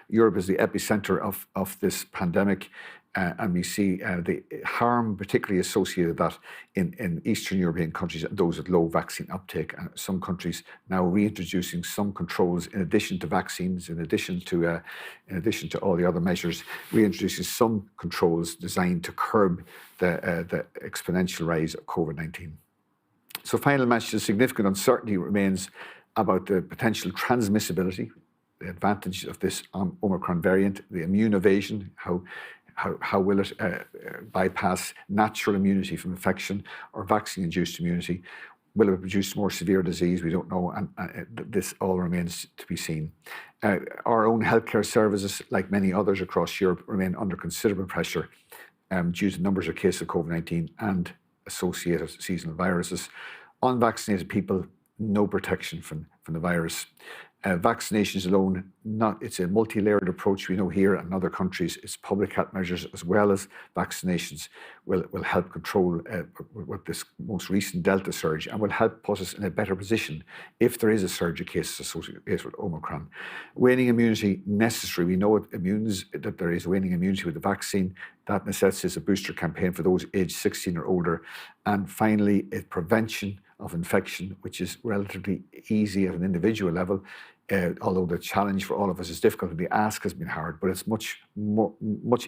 Europe is the epicenter of this pandemic, and we see the harm particularly associated with that in Eastern European countries, those with low vaccine uptake. And some countries now reintroducing some controls in addition to vaccines, in addition to all the other measures, reintroducing some controls designed to curb the exponential rise of COVID-19. So final message: significant uncertainty remains about the potential transmissibility, the advantage of this Omicron variant, the immune evasion, how will it bypass natural immunity from infection or vaccine-induced immunity? Will it produce more severe disease? We don't know, and this all remains to be seen. Our own healthcare services, like many others across Europe, remain under considerable pressure due to numbers of cases of COVID-19 and associated seasonal viruses. Unvaccinated people, no protection from the virus. Vaccinations alone, it's a multi-layered approach we know here and in other countries. It's public health measures as well as vaccinations will help control what this most recent Delta surge, and will help put us in a better position if there is a surge of cases associated with Omicron. Waning immunity necessary. We know that there is waning immunity with the vaccine. That necessitates a booster campaign for those aged 16 or older. And finally, a prevention of infection, which is relatively easy at an individual level, although the challenge for all of us is difficult, and the ask has been hard, but it's much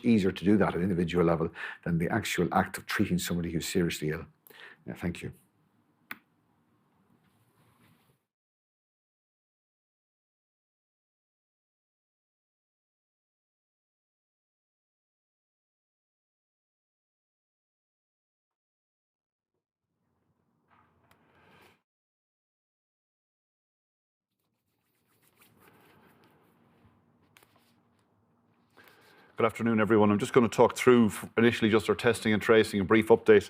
easier to do that at an individual level than the actual act of treating somebody who's seriously ill. Thank you. Good afternoon, everyone. I'm just going to talk through initially just our testing and tracing, a brief update.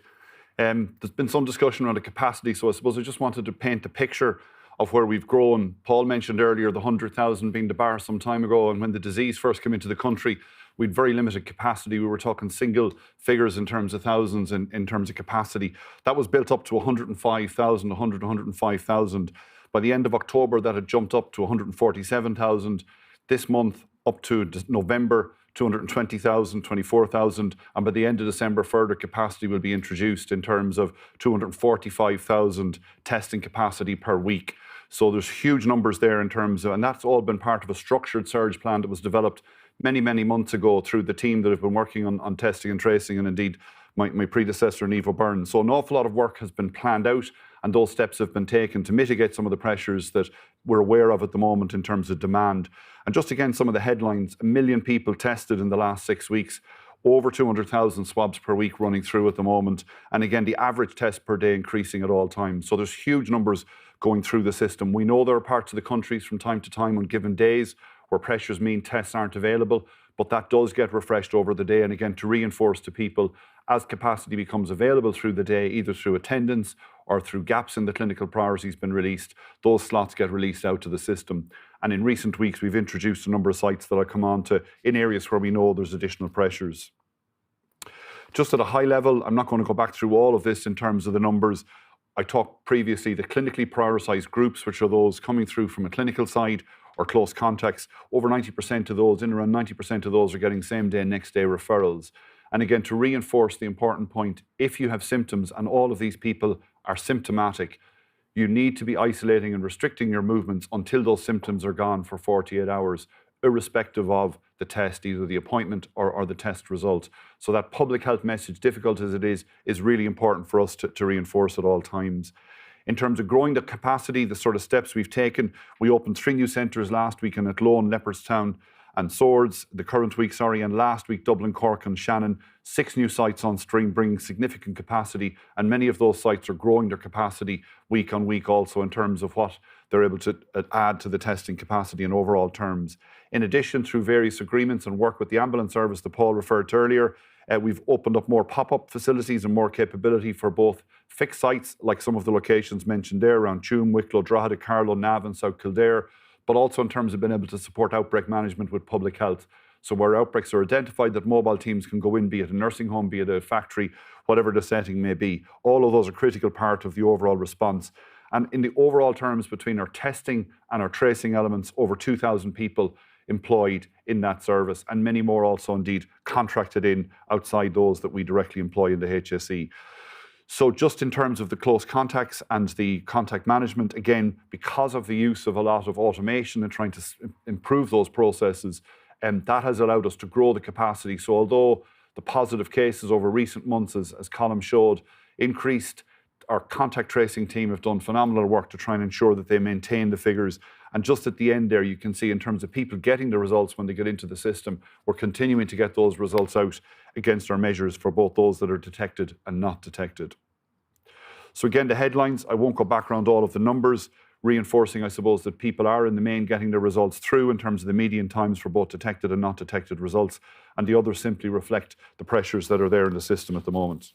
There's been some discussion around the capacity, so I suppose I just wanted to paint a picture of where we've grown. Paul mentioned earlier the 100,000 being the bar some time ago, and when the disease first came into the country, we had very limited capacity. We were talking single figures in terms of thousands in terms of capacity. That was built up to 105,000, 105,000. By the end of October, that had jumped up to 147,000. This month, up to November, 220,000, 24,000, and by the end of December, further capacity will be introduced in terms of 245,000 testing capacity per week. So there's huge numbers there in terms of, and that's all been part of a structured surge plan that was developed many, many months ago through the team that have been working on testing and tracing, and indeed my predecessor, Nivo Byrne. So an awful lot of work has been planned out, and those steps have been taken to mitigate some of the pressures that we're aware of at the moment in terms of demand. And just again, some of the headlines: 1 million people tested in the last 6 weeks, over 200,000 swabs per week running through at the moment. And again, the average test per day increasing at all times. So there's huge numbers going through the system. We know there are parts of the countries from time to time on given days where pressures mean tests aren't available, but that does get refreshed over the day. And again, to reinforce to people, as capacity becomes available through the day, either through attendance or through gaps in the clinical priorities been released, those slots get released out to the system. And in recent weeks, we've introduced a number of sites that I'll come on to in areas where we know there's additional pressures. Just at a high level, I'm not going to go back through all of this in terms of the numbers. I talked previously, the clinically prioritized groups, which are those coming through from a clinical side or close contacts, over 90% of those, in around 90% of those are getting same day, next day referrals. And again, to reinforce the important point, if you have symptoms and all of these people are symptomatic, you need to be isolating and restricting your movements until those symptoms are gone for 48 hours, irrespective of the test, either the appointment or the test result. So that public health message, difficult as it is really important for us to reinforce at all times. In terms of growing the capacity, the sort of steps we've taken, we opened 3 new centres last week in Athlone, Leopardstown and Swords, the current week, and last week Dublin, Cork and Shannon. 6 new sites on stream, bringing significant capacity, and many of those sites are growing their capacity week on week also in terms of what they're able to add to the testing capacity in overall terms. In addition, through various agreements and work with the ambulance service that Paul referred to earlier, we've opened up more pop-up facilities and more capability for both fixed sites, like some of the locations mentioned there around Tuam, Wicklow, Drogheda, Carlow, Navan and South Kildare, but also in terms of being able to support outbreak management with public health. So where outbreaks are identified, that mobile teams can go in, be it a nursing home, be it a factory, whatever the setting may be. All of those are a critical part of the overall response. And in the overall terms, between our testing and our tracing elements, over 2,000 people employed in that service, and many more also indeed contracted in outside those that we directly employ in the HSE. So just in terms of the close contacts and the contact management, again, because of the use of a lot of automation and trying to improve those processes, that has allowed us to grow the capacity. So although the positive cases over recent months, as Colm showed, increased, our contact tracing team have done phenomenal work to try and ensure that they maintain the figures. And just at the end there, you can see in terms of people getting the results when they get into the system, we're continuing to get those results out against our measures for both those that are detected and not detected. So again, the headlines, I won't go back around all of the numbers, reinforcing, I suppose, that people are in the main getting their results through in terms of the median times for both detected and not detected results, and the others simply reflect the pressures that are there in the system at the moment.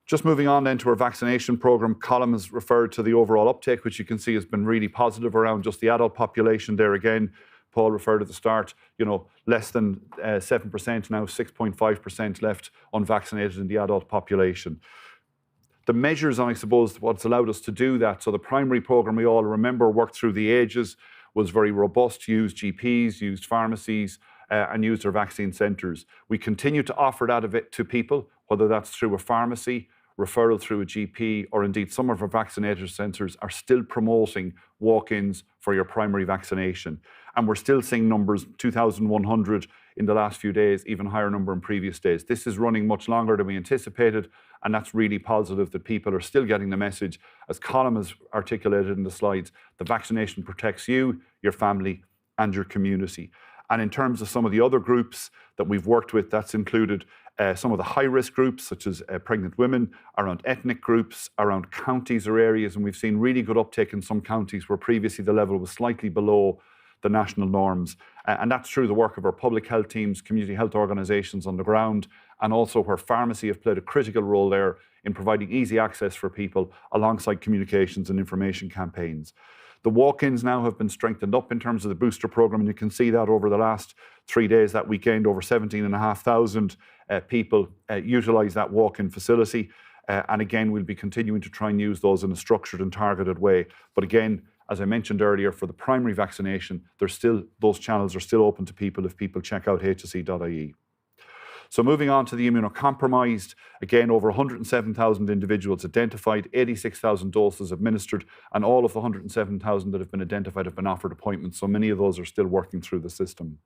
Just moving on then to our vaccination program, Colin has referred to the overall uptake, which you can see has been really positive around just the adult population there again. Paul referred at the start, less than 7% now, 6.5% left unvaccinated in the adult population. The measures, and I suppose what's allowed us to do that, so the primary program we all remember worked through the ages, was very robust, used GPs, used pharmacies, and used our vaccine centres. We continue to offer that to people, whether that's through a pharmacy, referral through a GP, or indeed some of our vaccinator centres are still promoting walk-ins for your primary vaccination. And we're still seeing numbers, 2,100 in the last few days, even higher number in previous days. This is running much longer than we anticipated, and that's really positive that people are still getting the message. As Colin has articulated in the slides, the vaccination protects you, your family, and your community. And in terms of some of the other groups that we've worked with, that's included some of the high-risk groups, such as pregnant women, around ethnic groups, around counties or areas, and we've seen really good uptake in some counties where previously the level was slightly below the national norms. And that's through the work of our public health teams, community health organisations on the ground, and also where pharmacy have played a critical role there in providing easy access for people alongside communications and information campaigns. The walk-ins now have been strengthened up in terms of the booster program, and you can see that over the last 3 days, that weekend, over 17,500 people utilised that walk-in facility. And again, we'll be continuing to try and use those in a structured and targeted way. But again, as I mentioned earlier, for the primary vaccination, those channels are still open to people if people check out hse.ie. So moving on to the immunocompromised, again, over 107,000 individuals identified, 86,000 doses administered, and all of the 107,000 that have been identified have been offered appointments. So many of those are still working through the system.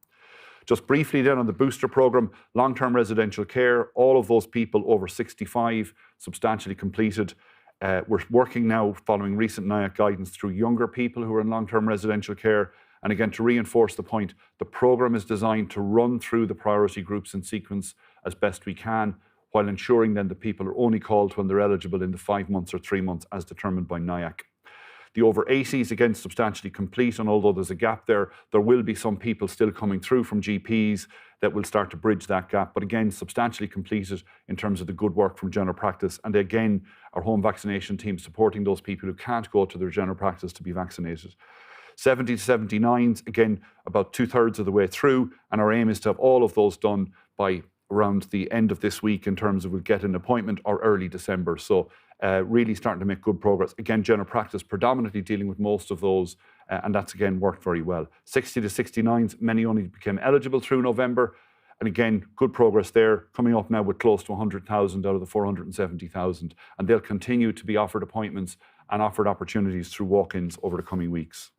Just briefly then on the booster program, long-term residential care, all of those people over 65 substantially completed. We're working now following recent NIAC guidance through younger people who are in long-term residential care. And again, to reinforce the point, the programme is designed to run through the priority groups in sequence as best we can, while ensuring then that people are only called when they're eligible in the 5 months or 3 months as determined by NIAC. The over 80s, again, substantially complete, and although there's a gap there, there will be some people still coming through from GPs that will start to bridge that gap. But again, substantially completed in terms of the good work from general practice. And again, our home vaccination team supporting those people who can't go to their general practice to be vaccinated. 70 to 79s, again, about 2/3 of the way through, and our aim is to have all of those done by around the end of this week in terms of we'll get an appointment or early December. So really starting to make good progress. Again, general practice predominantly dealing with most of those, and that's again worked very well. 60 to 69s, many only became eligible through November, and again, good progress there, coming up now with close to 100,000 out of the 470,000, and they'll continue to be offered appointments and offered opportunities through walk-ins over the coming weeks.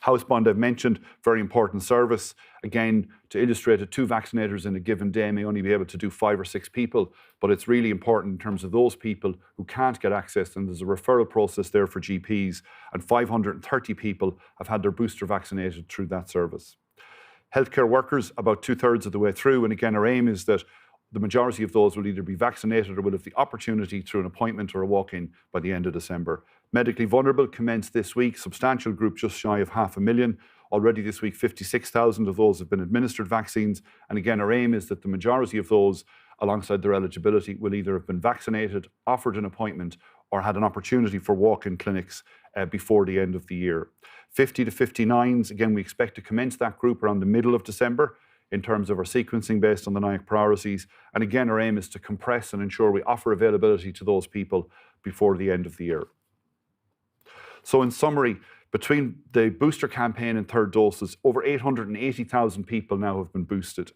Housebound, I've mentioned, very important service. Again, to illustrate it, 2 vaccinators in a given day may only be able to do 5 or 6 people, but it's really important in terms of those people who can't get access, and there's a referral process there for GPs, and 530 people have had their booster vaccinated through that service. Healthcare workers, about 2/3 of the way through, and again, our aim is that the majority of those will either be vaccinated or will have the opportunity through an appointment or a walk-in by the end of December. Medically vulnerable commenced this week, substantial group just shy of 500,000. Already this week, 56,000 of those have been administered vaccines. And again, our aim is that the majority of those, alongside their eligibility, will either have been vaccinated, offered an appointment, or had an opportunity for walk-in clinics before the end of the year. 50 to 59s, again, we expect to commence that group around the middle of December in terms of our sequencing based on the NIAC priorities. And again, our aim is to compress and ensure we offer availability to those people before the end of the year. So in summary, between the booster campaign and third doses, over 880,000 people now have been boosted.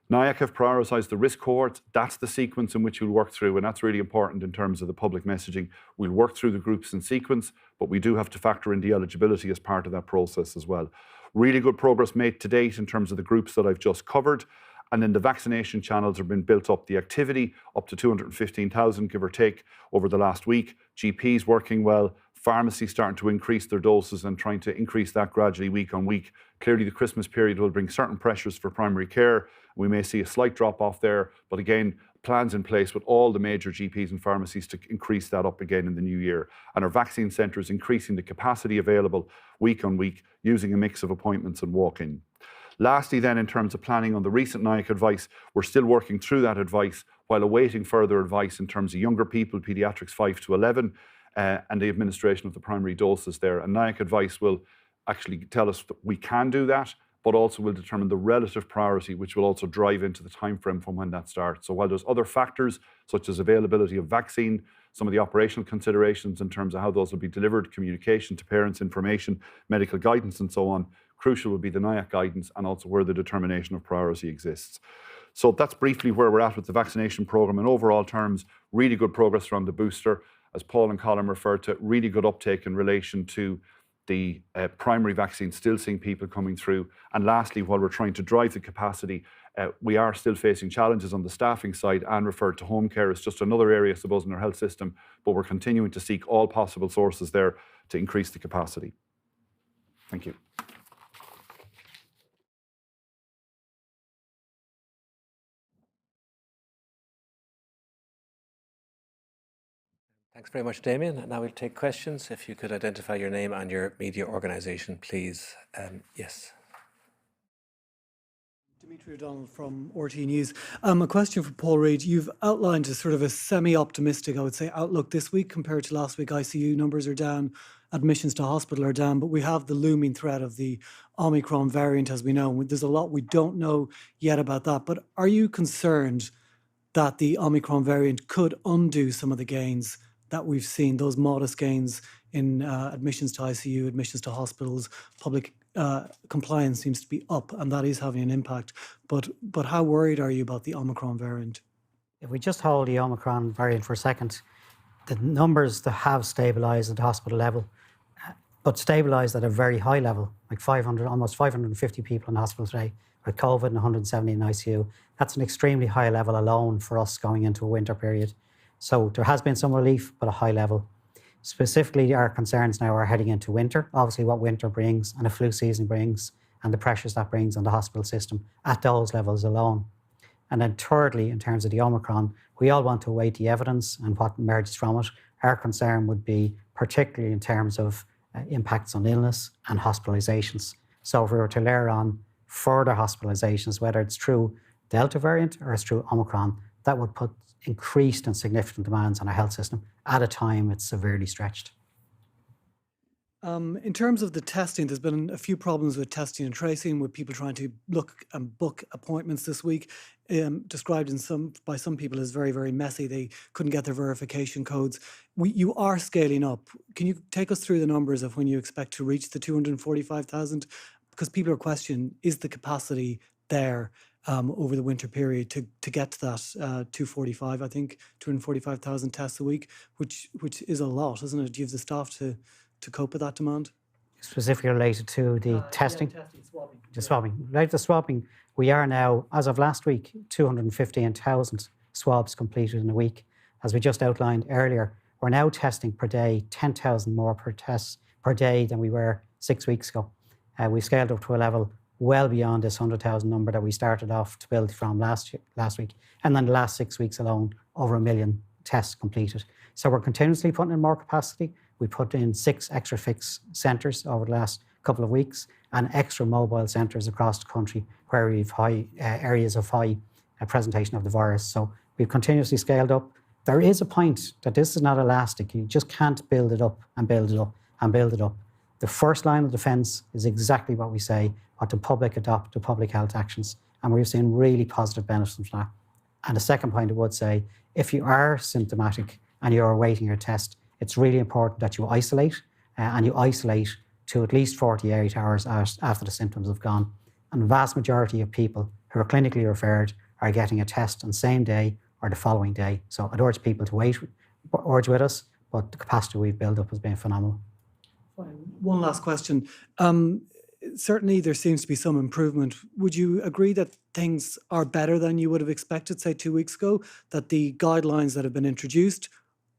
NIAC have prioritised the risk cohorts. That's the sequence in which we'll work through, and that's really important in terms of the public messaging. We'll work through the groups in sequence, but we do have to factor in the eligibility as part of that process as well. Really good progress made to date in terms of the groups that I've just covered. And then the vaccination channels have been built up, the activity up to 215,000, give or take, over the last week. GPs working well, pharmacies starting to increase their doses and trying to increase that gradually week on week. Clearly, the Christmas period will bring certain pressures for primary care. We may see a slight drop off there, but again, plans in place with all the major GPs and pharmacies to increase that up again in the new year. And our vaccine centres increasing the capacity available week on week using a mix of appointments and walk-in. Lastly then, in terms of planning on the recent NIAC advice, we're still working through that advice while awaiting further advice in terms of younger people, paediatrics 5 to 11, and the administration of the primary doses there. And NIAC advice will actually tell us that we can do that, but also will determine the relative priority, which will also drive into the time frame from when that starts. So while there's other factors, such as availability of vaccine, some of the operational considerations in terms of how those will be delivered, communication to parents, information, medical guidance, and so on, crucial will be the NIAC guidance and also where the determination of priority exists. So that's briefly where we're at with the vaccination programme. In overall terms, really good progress around the booster. As Paul and Colin referred to, really good uptake in relation to the primary vaccine, still seeing people coming through. And lastly, while we're trying to drive the capacity, we are still facing challenges on the staffing side. and referred to home care as just another area, I suppose, in our health system, but we're continuing to seek all possible sources there to increase the capacity. Thank you. Thanks very much, Damien. Now we'll take questions. If you could identify your name and your media organisation, please. Yes. Dimitri O'Donnell from RT News. A question for Paul Reid. You've outlined a sort of a semi-optimistic, I would say, outlook this week compared to last week. ICU numbers are down, admissions to hospital are down, but we have the looming threat of the Omicron variant, as we know. There's a lot we don't know yet about that, but are you concerned that the Omicron variant could undo some of the gains that we've seen, those modest gains in admissions to ICU, admissions to hospitals? Public compliance seems to be up, and that is having an impact. But how worried are you about the Omicron variant? If we just hold the Omicron variant for a second, the numbers that have stabilised at the hospital level, but stabilised at a very high level, like 500, almost 550 people in hospital today with COVID and 170 in ICU. That's an extremely high level alone for us going into a winter period. So there has been some relief, but a high level. Specifically, our concerns now are heading into winter, obviously what winter brings and a flu season brings and the pressures that brings on the hospital system at those levels alone. And then thirdly, in terms of the Omicron, we all want to await the evidence and what emerges from it. Our concern would be particularly in terms of impacts on illness and hospitalizations. So if we were to layer on further hospitalizations, whether it's through Delta variant or it's through Omicron, that would put increased and significant demands on our health system at a time it's severely stretched. In terms of the testing, there's been a few problems with testing and tracing, with people trying to look and book appointments this week, described by some people as very, very messy. They couldn't get their verification codes. You are scaling up. Can you take us through the numbers of when you expect to reach the 245,000? Because people are questioning, is the capacity there over the winter period to get to that 245, I think, 245,000 tests a week, which is a lot, isn't it? Do you have the staff to cope with that demand? Specifically related to the testing? Yeah, testing, swabbing. The swabbing. Related to swabbing, we are now, as of last week, 215,000 swabs completed in a week. As we just outlined earlier, we're now testing per day 10,000 more per test per day than we were 6 weeks ago. We scaled up to a level well beyond this 100,000 number that we started off to build from last week. And then the last 6 weeks alone, over 1 million tests completed. So we're continuously putting in more capacity. We put in 6 extra fixed centres over the last couple of weeks and extra mobile centres across the country where we've high areas of high presentation of the virus. So we've continuously scaled up. There is a point that this is not elastic. You just can't build it up and build it up and build it up. The first line of defence is exactly what we say, what the public adopt to public health actions. And we've seen really positive benefits from that. And the second point I would say, if you are symptomatic and you're awaiting your test, it's really important that you isolate and you isolate to at least 48 hours after the symptoms have gone. And the vast majority of people who are clinically referred are getting a test on the same day or the following day. So I'd urge people to urge with us, but the capacity we've built up has been phenomenal. One last question. Certainly there seems to be some improvement. Would you agree that things are better than you would have expected, say 2 weeks ago, that the guidelines that have been introduced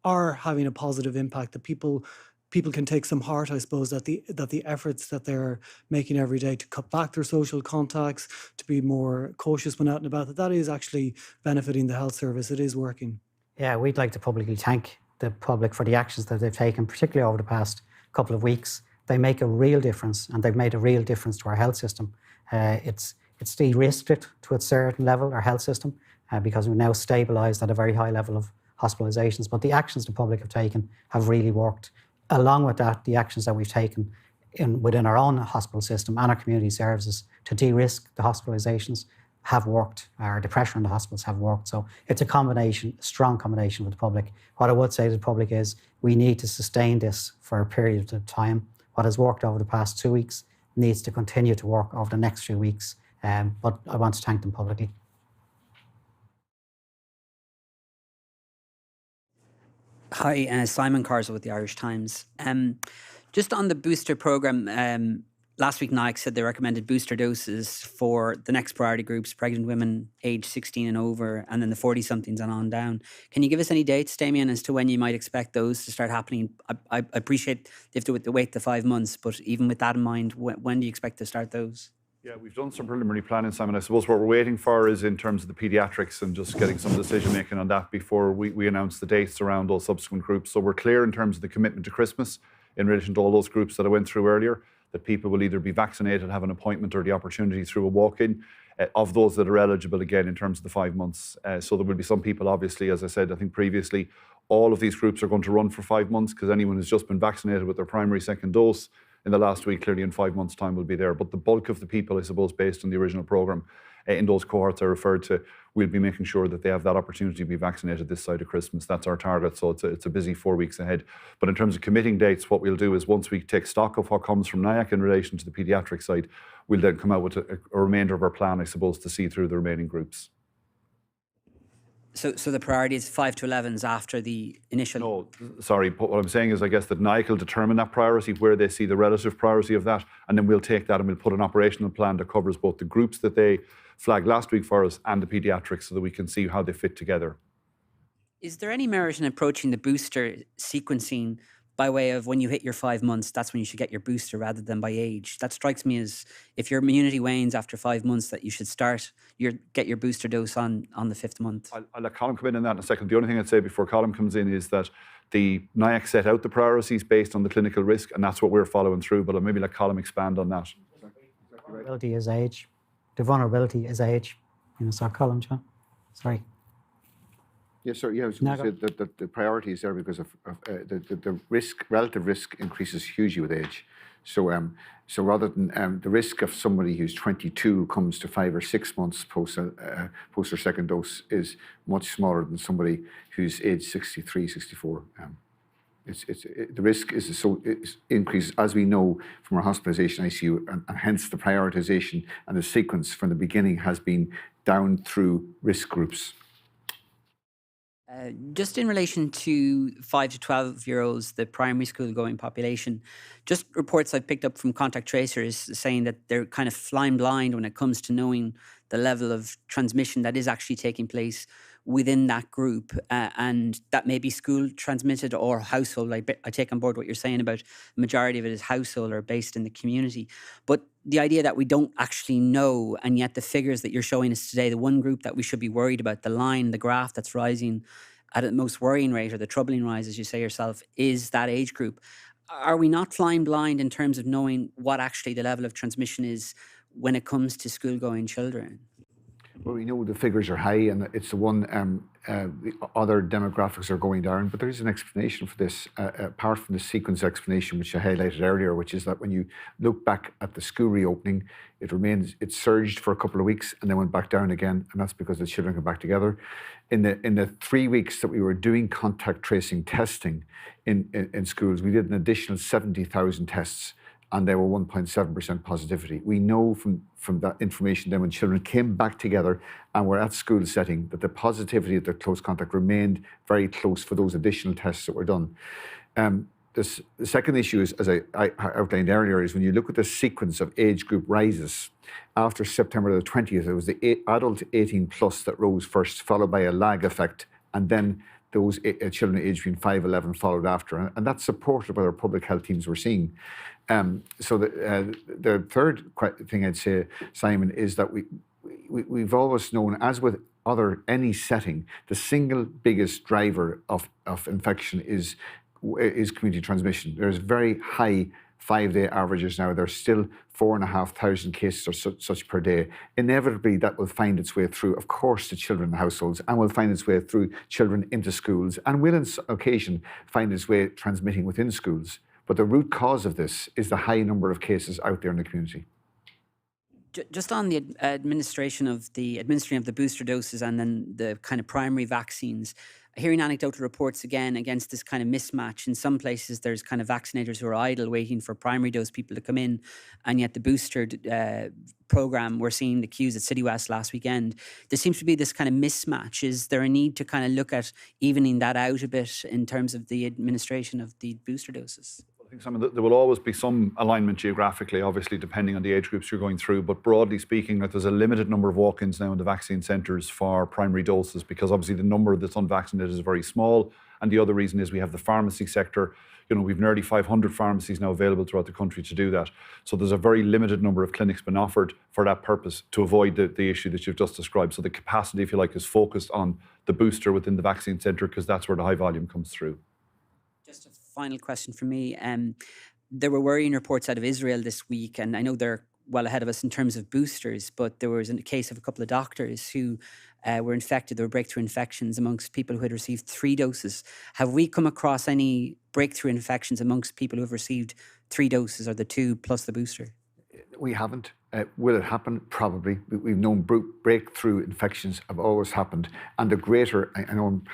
are having a positive impact, that people people can take some heart, I suppose, that the efforts that they're making every day to cut back their social contacts, to be more cautious when out and about, that is actually benefiting the health service. It is working. Yeah, we'd like to publicly thank the public for the actions that they've taken, particularly over the past couple of weeks. They make a real difference, and they've made a real difference to our health system. It's de-risked it to a certain level, our health system, because we've now stabilised at a very high level of hospitalisations. But the actions the public have taken have really worked. Along with that, the actions that we've taken within our own hospital system and our community services to de-risk the hospitalisations have worked. The pressure on the hospitals have worked. So it's a combination, a strong combination with the public. What I would say to the public is we need to sustain this for a period of time. What has worked over the past 2 weeks needs to continue to work over the next few weeks. But I want to thank them publicly. Hi, Simon Carswell with the Irish Times. Just on the booster programme, last week NICE said they recommended booster doses for the next priority groups, pregnant women aged 16 and over, and then the 40-somethings and on down. Can you give us any dates, Damien, as to when you might expect those to start happening? I appreciate they have to wait the 5 months, but even with that in mind, when do you expect to start those? Yeah, we've done some preliminary planning, Simon. I suppose what we're waiting for is in terms of the paediatrics and just getting some decision making on that before we announce the dates around those subsequent groups. So we're clear in terms of the commitment to Christmas in relation to all those groups that I went through earlier, that people will either be vaccinated, have an appointment or the opportunity through a walk-in of those that are eligible again in terms of the 5 months. So there will be some people, obviously, as I said, I think previously, all of these groups are going to run for 5 months because anyone who's just been vaccinated with their primary second dose in the last week, clearly in 5 months' time will be there. But the bulk of the people, I suppose, based on the original programme, in those cohorts I referred to, we'll be making sure that they have that opportunity to be vaccinated this side of Christmas. That's our target, so it's a busy 4 weeks ahead. But in terms of committing dates, what we'll do is once we take stock of what comes from NIAC in relation to the paediatric side, we'll then come out with a remainder of our plan, I suppose, to see through the remaining groups. So the priority is 5 to 11s after the initial... No, sorry, but what I'm saying is I guess that NIAC will determine that priority, where they see the relative priority of that, and then we'll take that and we'll put an operational plan that covers both the groups that they flagged last week for us and the paediatrics so that we can see how they fit together. Is there any merit in approaching the booster sequencing by way of when you hit your 5 months, that's when you should get your booster rather than by age? That strikes me as if your immunity wanes after 5 months, that you should get your booster dose on the 5th month. I'll let Colin come in on that in a second. The only thing I'd say before Colin comes in is that the NIAC set out the priorities based on the clinical risk, and that's what we're following through, but I'll maybe let Colin expand on that. The vulnerability is age. The vulnerability is age. So Colin, John, sorry. Yes, sir. Yeah, I was going to say that the priority is there because of the risk, relative risk increases hugely with age. So rather than the risk of somebody who's 22 who comes to 5 or 6 months post their second dose is much smaller than somebody who's age 63, 64. The risk is increases, as we know from our hospitalisation ICU, and hence the prioritisation and the sequence from the beginning has been down through risk groups. Just in relation to 5 to 12-year-olds, the primary school going population, just reports I've picked up from contact tracers saying that they're kind of flying blind when it comes to knowing the level of transmission that is actually taking place within that group, and that may be school transmitted or household. I take on board what you're saying about the majority of it is household or based in the community. But the idea that we don't actually know, and yet the figures that you're showing us today, the one group that we should be worried about, the graph that's rising at the most worrying rate, or the troubling rise, as you say yourself, is that age group. Are we not flying blind in terms of knowing what actually the level of transmission is when it comes to school-going children? Well, we know the figures are high, and it's the one the other demographics are going down. But there is an explanation for this, apart from the sequence explanation, which I highlighted earlier, which is that when you look back at the school reopening, it surged for a couple of weeks and then went back down again, and that's because the children got back together. In the 3 weeks that we were doing contact tracing testing in schools, we did an additional 70,000 tests, and they were 1.7% positivity. We know from that information then when children came back together and were at school setting that the positivity of the close contact remained very close for those additional tests that were done. The second issue is, as I outlined earlier, is when you look at the sequence of age group rises, after September the 20th, it was the adult 18 plus that rose first, followed by a lag effect, and then those children aged between 5 and 11 followed after. And that's supported by our public health teams we're seeing. So the third thing I'd say, Simon, is that we've always known, as with any setting, the single biggest driver of infection is community transmission. There's very high 5-day averages now. There's still 4,500 cases or such per day. Inevitably, that will find its way through, of course, to children and households, and will find its way through children into schools, and will, on occasion, find its way transmitting within schools. But the root cause of this is the high number of cases out there in the community. Just on the administering of the booster doses and then the kind of primary vaccines, hearing anecdotal reports again against this kind of mismatch. In some places, there's kind of vaccinators who are idle waiting for primary dose people to come in, and yet the booster program, we're seeing the queues at City West last weekend. There seems to be this kind of mismatch. Is there a need to kind of look at evening that out a bit in terms of the administration of the booster doses? I think, Simon, there will always be some alignment geographically, obviously, depending on the age groups you're going through. But broadly speaking, there's a limited number of walk-ins now in the vaccine centres for primary doses, because obviously the number that's unvaccinated is very small. And the other reason is we have the pharmacy sector. We've nearly 500 pharmacies now available throughout the country to do that. So there's a very limited number of clinics been offered for that purpose, to avoid the issue that you've just described. So the capacity, if you like, is focused on the booster within the vaccine centre, because that's where the high volume comes through. Just a final question for me. There were worrying reports out of Israel this week, and I know they're well ahead of us in terms of boosters, but there was a case of a couple of doctors who were infected. There were breakthrough infections amongst people who had received 3 doses. Have we come across any breakthrough infections amongst people who have received 3 doses, or the 2 plus the booster? We haven't. Will it happen? Probably. We've known breakthrough infections have always happened. And the greater, I know I'm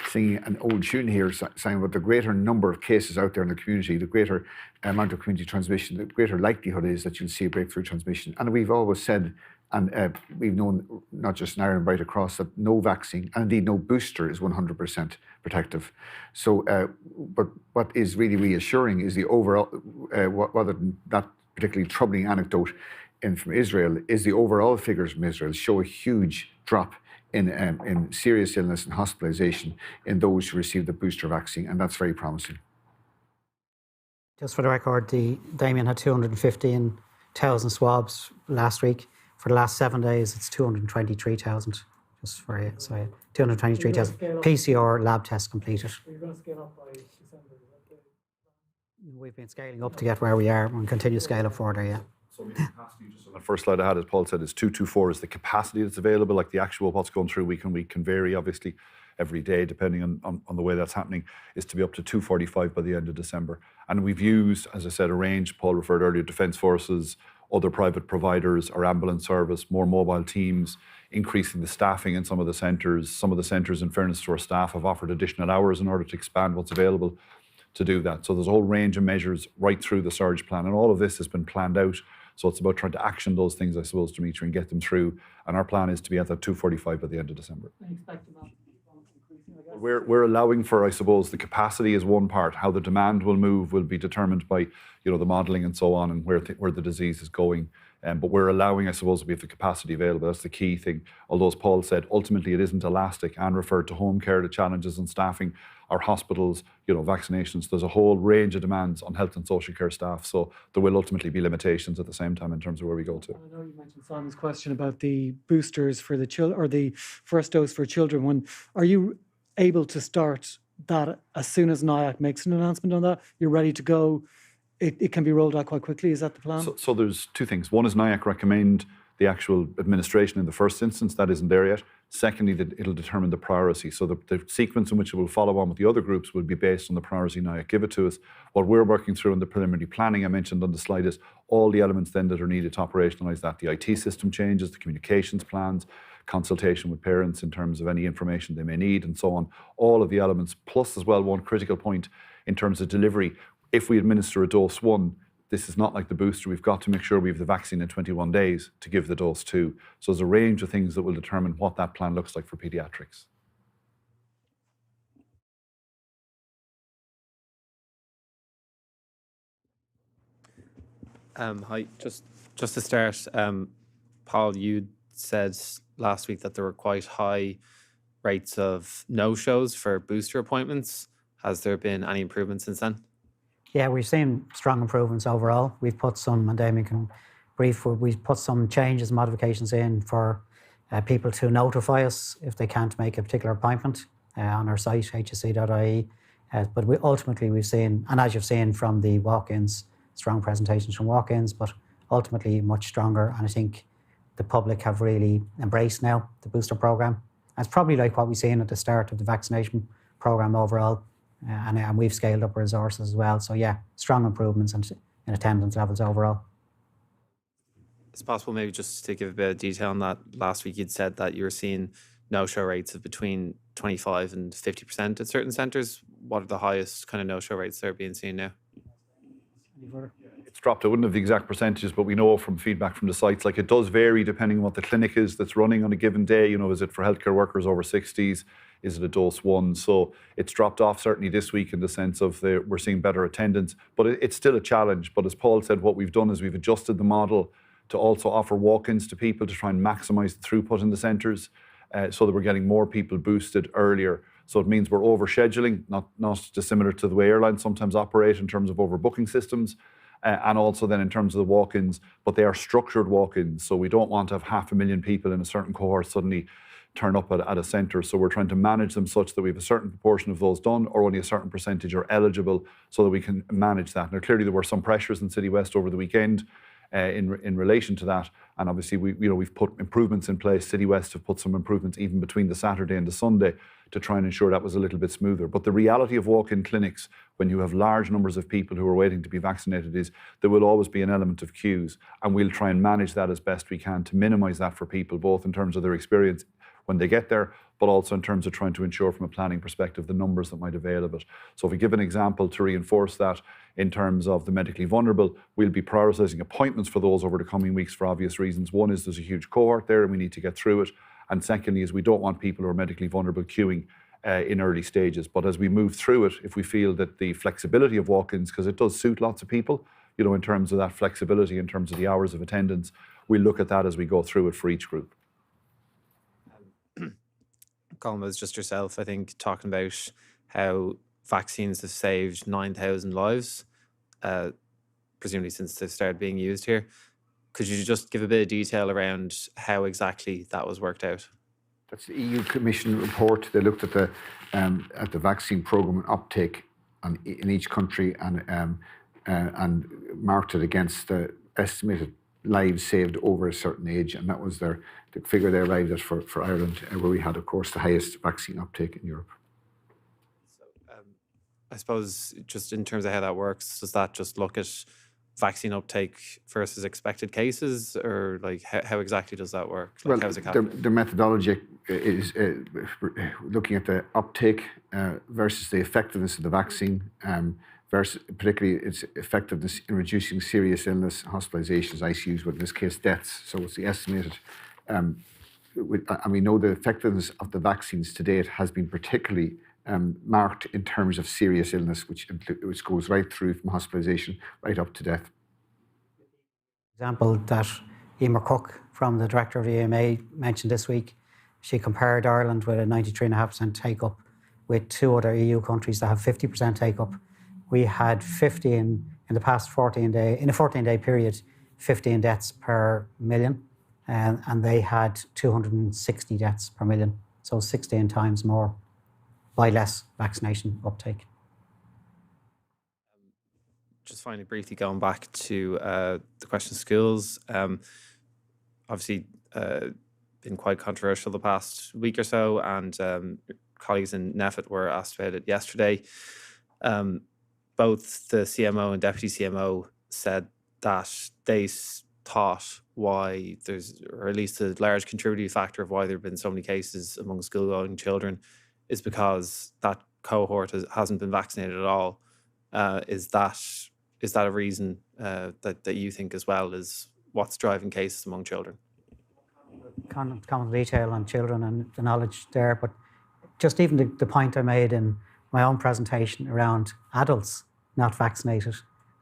singing an old tune here, Simon, but the greater number of cases out there in the community, the greater amount of community transmission, the greater likelihood is that you'll see a breakthrough transmission. And we've always said, and we've known, not just in Ireland, right across, that no vaccine, and indeed no booster, is 100% protective. So, but what is really reassuring is the overall, rather than that particularly troubling anecdote from Israel, is the overall figures from Israel show a huge drop in serious illness and hospitalisation in those who received the booster vaccine, and that's very promising. Just for the record, Damien had 215,000 swabs last week. For the last 7 days, it's 223,000. Just for you, so 223,000 PCR lab tests completed. Are you going to scale up by December? We've been scaling up to get where we are, and continue to scale up further, yeah. So the capacity, just on the first slide I had, as Paul said, is 224 is the capacity that's available. Like the actual what's going through week on week can vary, obviously, every day, depending on the way that's happening, is to be up to 245 by the end of December. And we've used, as I said, a range. Paul referred earlier, Defence Forces, other private providers, our ambulance service, more mobile teams, increasing the staffing in some of the centres. Some of the centres, in fairness to our staff, have offered additional hours in order to expand what's available to do that. So there's a whole range of measures right through the surge plan, and all of this has been planned out. So it's about trying to action those things, I suppose, Dimitri, and get them through. And our plan is to be at that 245 by the end of December. We're allowing for, I suppose, the capacity is one part. How the demand will move will be determined by, the modelling and so on, and where the disease is going. But we're allowing, I suppose, we have the capacity available. That's the key thing. Although, as Paul said, ultimately it isn't elastic, and referred to home care, the challenges in staffing, our hospitals, vaccinations. There's a whole range of demands on health and social care staff. So there will ultimately be limitations at the same time in terms of where we go to. I know you mentioned Simon's question about the boosters for the children, or the first dose for children. Are you able to start that as soon as NIAC makes an announcement on that? You're ready to go. It can be rolled out quite quickly. Is that the plan? So there's 2 things. One is NIAC recommend the actual administration in the first instance. That isn't there yet. Secondly, that it'll determine the priority. So the sequence in which it will follow on with the other groups will be based on the priority NIAC give it to us. What we're working through in the preliminary planning I mentioned on the slide is all the elements then that are needed to operationalise that. The IT system changes, the communications plans, consultation with parents in terms of any information they may need, and so on. All of the elements, plus as well one critical point in terms of delivery. If we administer a dose 1, this is not like the booster. We've got to make sure we have the vaccine in 21 days to give the dose 2. So there's a range of things that will determine what that plan looks like for paediatrics. Hi, just to start, Paul, you said last week that there were quite high rates of no-shows for booster appointments. Has there been any improvement since then? Yeah, we've seen strong improvements overall. We've put some, and Damien can brief, we've put some changes, modifications in for people to notify us if they can't make a particular appointment on our site, hsc.ie. But ultimately we've seen, and as you've seen from the walk-ins, strong presentations from walk-ins, but ultimately much stronger. And I think the public have really embraced now the booster program. And it's probably like what we've seen at the start of the vaccination program overall. And we've scaled up our resources as well. So yeah, strong improvements in attendance levels overall. It's possible maybe just to give a bit of detail on that. Last week you'd said that you were seeing no-show rates of between 25 and 50% at certain centres. What are the highest kind of no-show rates that are being seen now? It's dropped. I wouldn't have the exact percentages, but we know from feedback from the sites, like it does vary depending on what the clinic is that's running on a given day. You know, is it for healthcare workers over 60s? Is it a dose one? So it's dropped off certainly this week in the sense of we're seeing better attendance, but it's still a challenge. But as Paul said, what we've done is we've adjusted the model to also offer walk-ins to people to try and maximise the throughput in the centres so that we're getting more people boosted earlier. So it means we're over-scheduling, not dissimilar to the way airlines sometimes operate in terms of overbooking systems. And also then in terms of the walk-ins, but they are structured walk-ins. So we don't want to have 500,000 people in a certain cohort suddenly turn up at a centre. So we're trying to manage them such that we have a certain proportion of those done or only a certain percentage are eligible so that we can manage that. Now, clearly there were some pressures in City West over the weekend in relation to that. And obviously we've put improvements in place. City West have put some improvements even between the Saturday and the Sunday to try and ensure that was a little bit smoother. But the reality of walk-in clinics, when you have large numbers of people who are waiting to be vaccinated, is there will always be an element of queues. And we'll try and manage that as best we can to minimise that for people, both in terms of their experience when they get there, but also in terms of trying to ensure from a planning perspective the numbers that might avail of it. So if we give an example to reinforce that in terms of the medically vulnerable, we'll be prioritising appointments for those over the coming weeks for obvious reasons. One is there's a huge cohort there and we need to get through it. And secondly is we don't want people who are medically vulnerable queuing in early stages. But as we move through it, if we feel that the flexibility of walk-ins, because it does suit lots of people, you know, in terms of that flexibility, in terms of the hours of attendance, we'll look at that as we go through it for each group. Colin, was just yourself, I think, talking about how vaccines have saved 9,000 lives, presumably since they've started being used here. Could you just give a bit of detail around how exactly that was worked out? That's the EU Commission report. They looked at the vaccine program and uptake in each country and marked it against the estimated lives saved over a certain age, and that was the figure they arrived at for Ireland, where we had, of course, the highest vaccine uptake in Europe. So, I suppose just in terms of how that works, does that just look at vaccine uptake versus expected cases, or like how exactly does that work? Like, well, how is it calculated? The methodology is looking at the uptake versus the effectiveness of the vaccine, versus particularly its effectiveness in reducing serious illness, hospitalizations, ICUs, but in this case deaths. So it's the estimated. And we know the effectiveness of the vaccines to date has been particularly marked in terms of serious illness, which goes right through from hospitalization right up to death. Example that Emer Cook, from the director of the EMA, mentioned this week. She compared Ireland with a 93.5% take-up with two other EU countries that have 50% take-up. We had 50 in the past 14-day, in a 14-day period, 15 deaths per million, and they had 260 deaths per million, so 16 times more by less vaccination uptake. Just finally, briefly going back to the question of schools, obviously been quite controversial the past week or so, and colleagues in NEFIT were asked about it yesterday. Both the CMO and Deputy CMO said that they thought why there's, or at least a large contributing factor of why there have been so many cases among school-going children is because that cohort hasn't been vaccinated at all. Is that a reason that you think as well is what's driving cases among children? Common detail on children and the knowledge there, but just even the point I made in my own presentation around adults not vaccinated.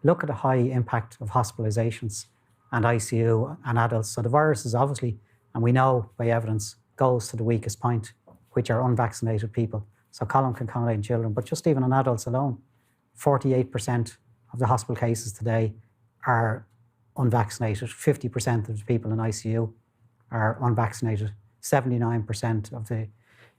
Look at the high impact of hospitalizations and ICU and adults. So the virus is obviously, and we know by evidence, goes to the weakest point, which are unvaccinated people. So column can accommodate children, but just even on adults alone, 48% of the hospital cases today are unvaccinated. 50% of the people in ICU are unvaccinated. 79% of the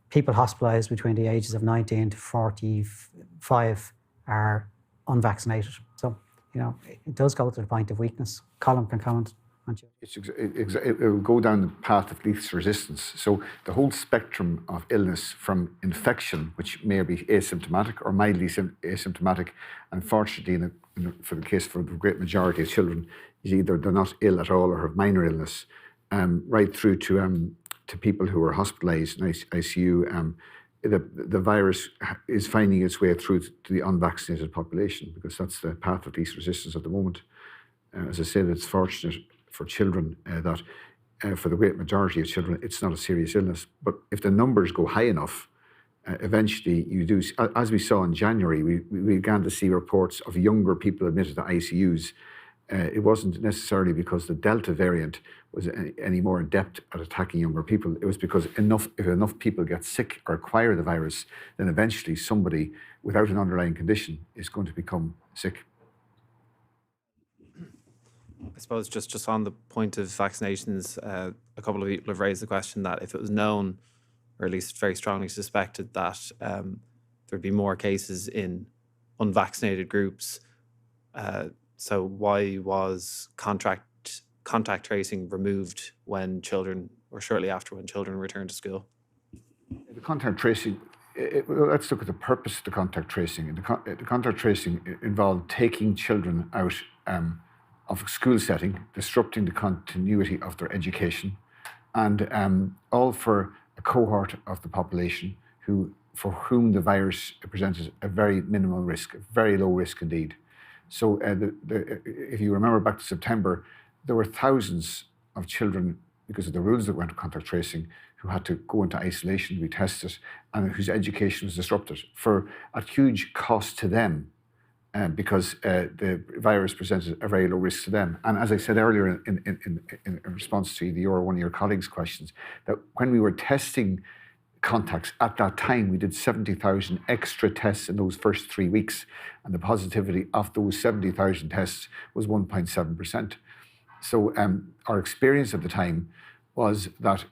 people hospitalised between the ages of 19 to 45 are unvaccinated. So, it does go to the point of weakness. Colin can comment on you. It will go down the path of least resistance. So the whole spectrum of illness from infection, which may be asymptomatic or mildly asymptomatic, unfortunately, for the great majority of children, is either they're not ill at all or have minor illness, right through to people who are hospitalised in ICU. The virus is finding its way through to the unvaccinated population, because that's the path of least resistance at the moment. As I said, it's fortunate for children that for the great majority of children, it's not a serious illness. But if the numbers go high enough, eventually you do, as we saw in January, we began to see reports of younger people admitted to ICUs. It wasn't necessarily because the Delta variant was any more adept at attacking younger people. It was because if enough people get sick or acquire the virus, then eventually somebody without an underlying condition is going to become sick. I suppose just on the point of vaccinations, a couple of people have raised the question that if it was known, or at least very strongly suspected, that there'd be more cases in unvaccinated groups, so why was contact tracing removed when children, or shortly after when children returned to school? The contact tracing, let's look at the purpose of the contact tracing. The contact tracing involved taking children out of a school setting, disrupting the continuity of their education, and all for a cohort of the population for whom the virus presented a very minimal risk, a very low risk indeed. So if you remember back to September, there were thousands of children, because of the rules that went to contact tracing, who had to go into isolation to be tested and whose education was disrupted at huge cost to them, because the virus presented a very low risk to them. And as I said earlier in response to one of your colleagues' questions, that when we were testing contacts at that time, we did 70,000 extra tests in those first 3 weeks, and the positivity of those 70,000 tests was 1.7%. So our experience at the time was that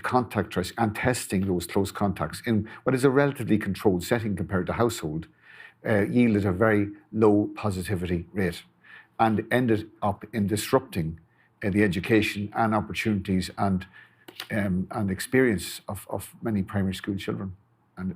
contact tracing and testing those close contacts in what is a relatively controlled setting compared to household yielded a very low positivity rate, and ended up in disrupting the education and opportunities and experience of many primary school children. And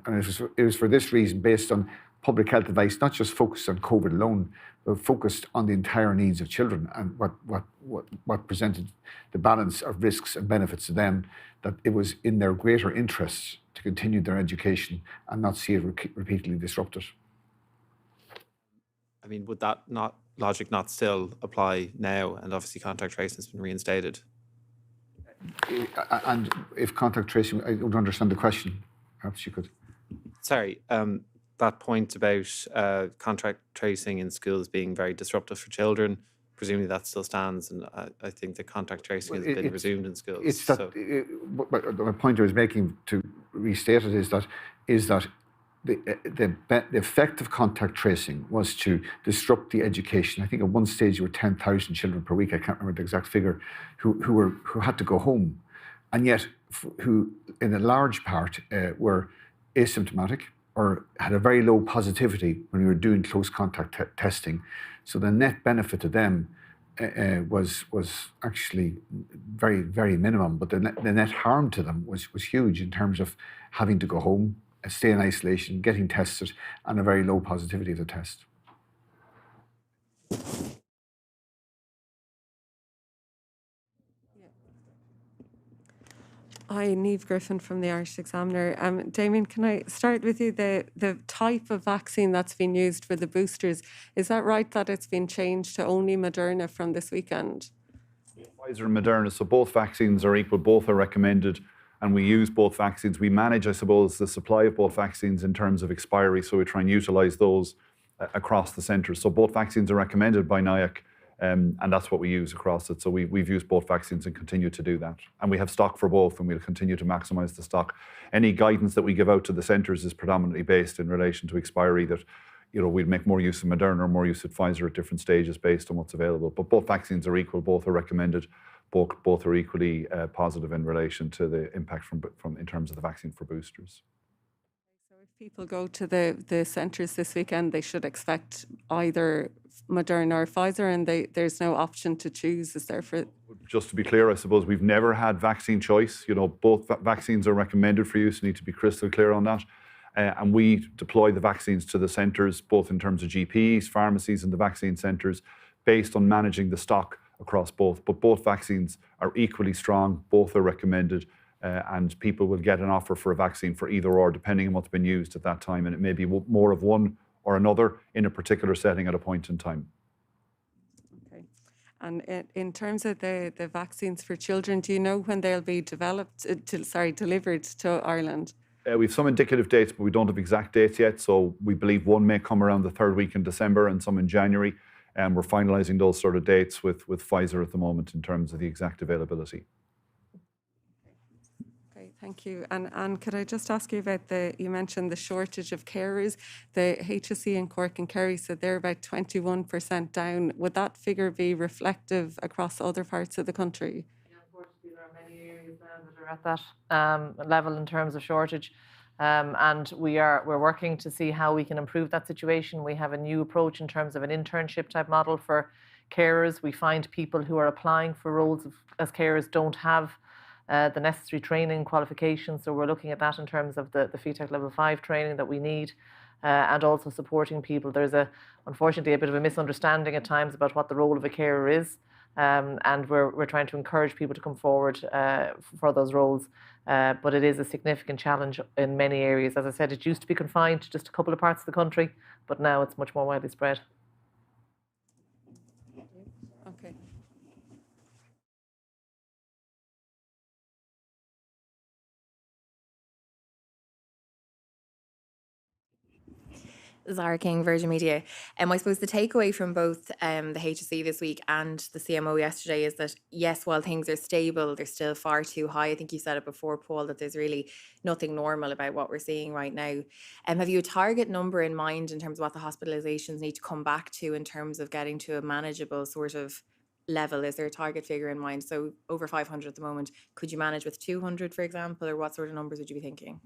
it was for this reason, based on public health advice, not just focused on COVID alone, but focused on the entire needs of children and what presented the balance of risks and benefits to them, that it was in their greater interests to continue their education and not see it repeatedly disrupted. I mean, would that logic not still apply now? And obviously contact tracing has been reinstated. And if contact tracing, I don't understand the question. Perhaps you could. Sorry, that point about contact tracing in schools being very disruptive for children, presumably that still stands, and I think the contact tracing has been resumed in schools. It's that. The point I was making, to restate it, is that the effect of contact tracing was to disrupt the education. I think at one stage there were 10,000 children per week, I can't remember the exact figure, who had to go home, and yet who in a large part were asymptomatic or had a very low positivity when we were doing close contact testing. So the net benefit to them was actually very, very minimum, but the net harm to them was huge in terms of having to go home, stay in isolation, getting tested, and a very low positivity of the test. Hi, Niamh Griffin from the Irish Examiner. Damien, can I start with you? The type of vaccine that's been used for the boosters, is that right that it's been changed to only Moderna from this weekend? Pfizer and Moderna, so both vaccines are equal, both are recommended, and we use both vaccines. We manage, I suppose, the supply of both vaccines in terms of expiry, so we try and utilise those across the centres. So both vaccines are recommended by NIAC, And that's what we use across it. So we've used both vaccines and continue to do that. And we have stock for both, and we'll continue to maximise the stock. Any guidance that we give out to the centres is predominantly based in relation to expiry, that we'd make more use of Moderna or more use of Pfizer at different stages based on what's available. But both vaccines are equal, both are recommended, both are equally positive in relation to the impact from in terms of the vaccine for boosters. So if people go to the centres this weekend, they should expect either Moderna or Pfizer, and there's no option to choose, is there? For just to be clear, I suppose we've never had vaccine choice. Both vaccines are recommended for use. Need to be crystal clear on that. And we deploy the vaccines to the centres, both in terms of GPs, pharmacies, and the vaccine centres, based on managing the stock across both. But both vaccines are equally strong. Both are recommended. And people will get an offer for a vaccine for either or, depending on what's been used at that time. And it may be more of one or another in a particular setting at a point in time. Okay. And in terms of the vaccines for children, do you know when they'll be delivered to Ireland? We have some indicative dates, but we don't have exact dates yet. So we believe one may come around the third week in December and some in January. And we're finalising those sort of dates with Pfizer at the moment in terms of the exact availability. Thank you. And could I just ask you about you mentioned the shortage of carers. The HSE in Cork and Kerry said they're about 21% down. Would that figure be reflective across other parts of the country? Yeah, unfortunately, there are many areas now that are at that level in terms of shortage. And we're working to see how we can improve that situation. We have a new approach in terms of an internship type model for carers. We find people who are applying for roles as carers don't have the necessary training qualifications. So we're looking at that in terms of the FETAC level 5 training that we need, and also supporting people. There's unfortunately a bit of a misunderstanding at times about what the role of a carer is, and we're trying to encourage people to come forward for those roles. But it is a significant challenge in many areas. As I said, it used to be confined to just a couple of parts of the country, but now it's much more widely spread. Okay. Zara King, Virgin Media. I suppose the takeaway from both the HSE this week and the CMO yesterday is that, yes, while things are stable, they're still far too high. I think you said it before, Paul, that there's really nothing normal about what we're seeing right now. Have you a target number in mind in terms of what the hospitalizations need to come back to in terms of getting to a manageable sort of level? Is there a target figure in mind? So over 500 at the moment. Could you manage with 200, for example, or what sort of numbers would you be thinking?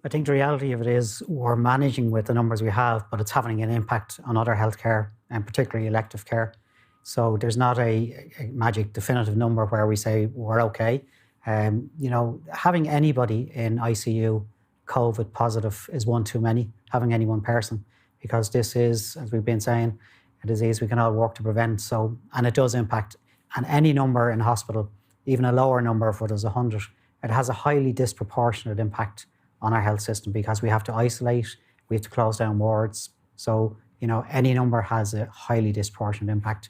I think the reality of it is we're managing with the numbers we have, but it's having an impact on other healthcare and particularly elective care. So there's not a magic definitive number where we say we're okay. Having anybody in ICU COVID positive is one too many, having any one person, because this is, as we've been saying, a disease we can all work to prevent. So, and it does impact, and any number in hospital, even a lower number, if it is 100, it has a highly disproportionate impact on our health system, because we have to isolate, we have to close down wards. So, any number has a highly disproportionate impact,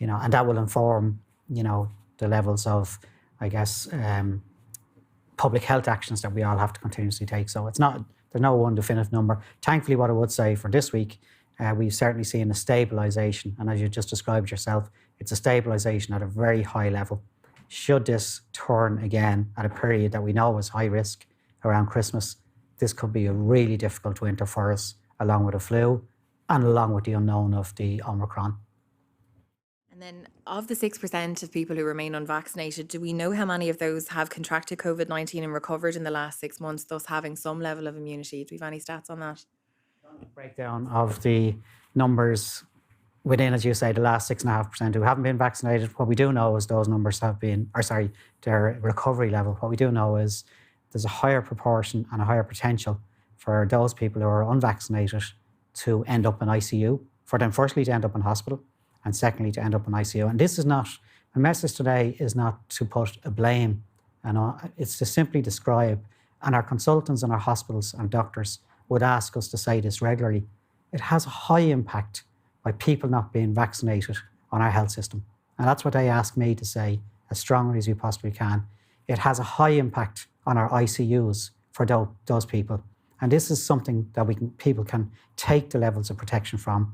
and that will inform, the levels of, I guess, public health actions that we all have to continuously take. So there's no one definitive number. Thankfully, what I would say for this week, we've certainly seen a stabilisation. And as you just described yourself, it's a stabilisation at a very high level. Should this turn again at a period that we know is high risk, around Christmas, this could be a really difficult winter for us, along with the flu and along with the unknown of the Omicron. And then of the 6% of people who remain unvaccinated, do we know how many of those have contracted COVID-19 and recovered in the last 6 months, thus having some level of immunity? Do we have any stats on that? Breakdown of the numbers within, as you say, the last 6.5% who haven't been vaccinated. What we do know is those numbers have been, their recovery level. What we do know is there's a higher proportion and a higher potential for those people who are unvaccinated to end up in ICU, for them firstly to end up in hospital, and secondly to end up in ICU. And this is not, my message today is not to put a blame, it's to simply describe, and our consultants and our hospitals and doctors would ask us to say this regularly, it has a high impact by people not being vaccinated on our health system. And that's what they ask me to say as strongly as we possibly can. It has a high impact on our ICUs for those people. And this is something that people can take the levels of protection from,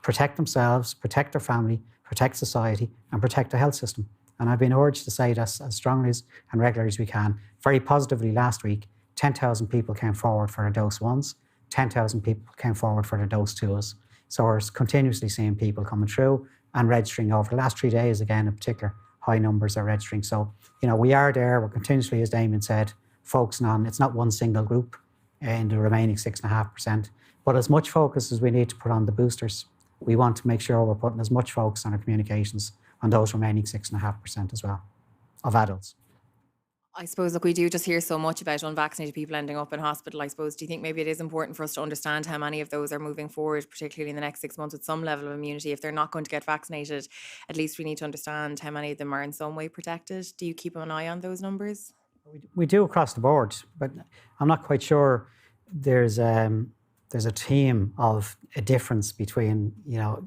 protect themselves, protect their family, protect society and protect the health system. And I've been urged to say this as strongly and regularly as we can. Very positively last week, 10,000 people came forward for their dose 1s, 10,000 people came forward for their dose 2s. So we're continuously seeing people coming through and registering over the last 3 days, again, in particular, high numbers are registering. So, we are there. We're continuously, as Damien said, focusing on, it's not one single group in the remaining 6.5%, but as much focus as we need to put on the boosters, we want to make sure we're putting as much focus on our communications on those remaining 6.5% as well of adults. I suppose, look, we do just hear so much about unvaccinated people ending up in hospital. I suppose, do you think maybe it is important for us to understand how many of those are moving forward, particularly in the next 6 months with some level of immunity? If they're not going to get vaccinated, at least we need to understand how many of them are in some way protected. Do you keep an eye on those numbers? We do across the board, but I'm not quite sure there's a theme of a difference between,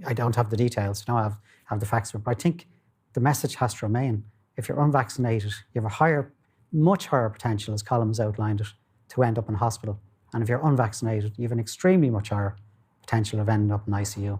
I don't have the details, I have the facts, but I think the message has to remain. If you're unvaccinated, you have a much higher potential, as Colin has outlined it, to end up in hospital. And if you're unvaccinated, you have an extremely much higher potential of ending up in ICU.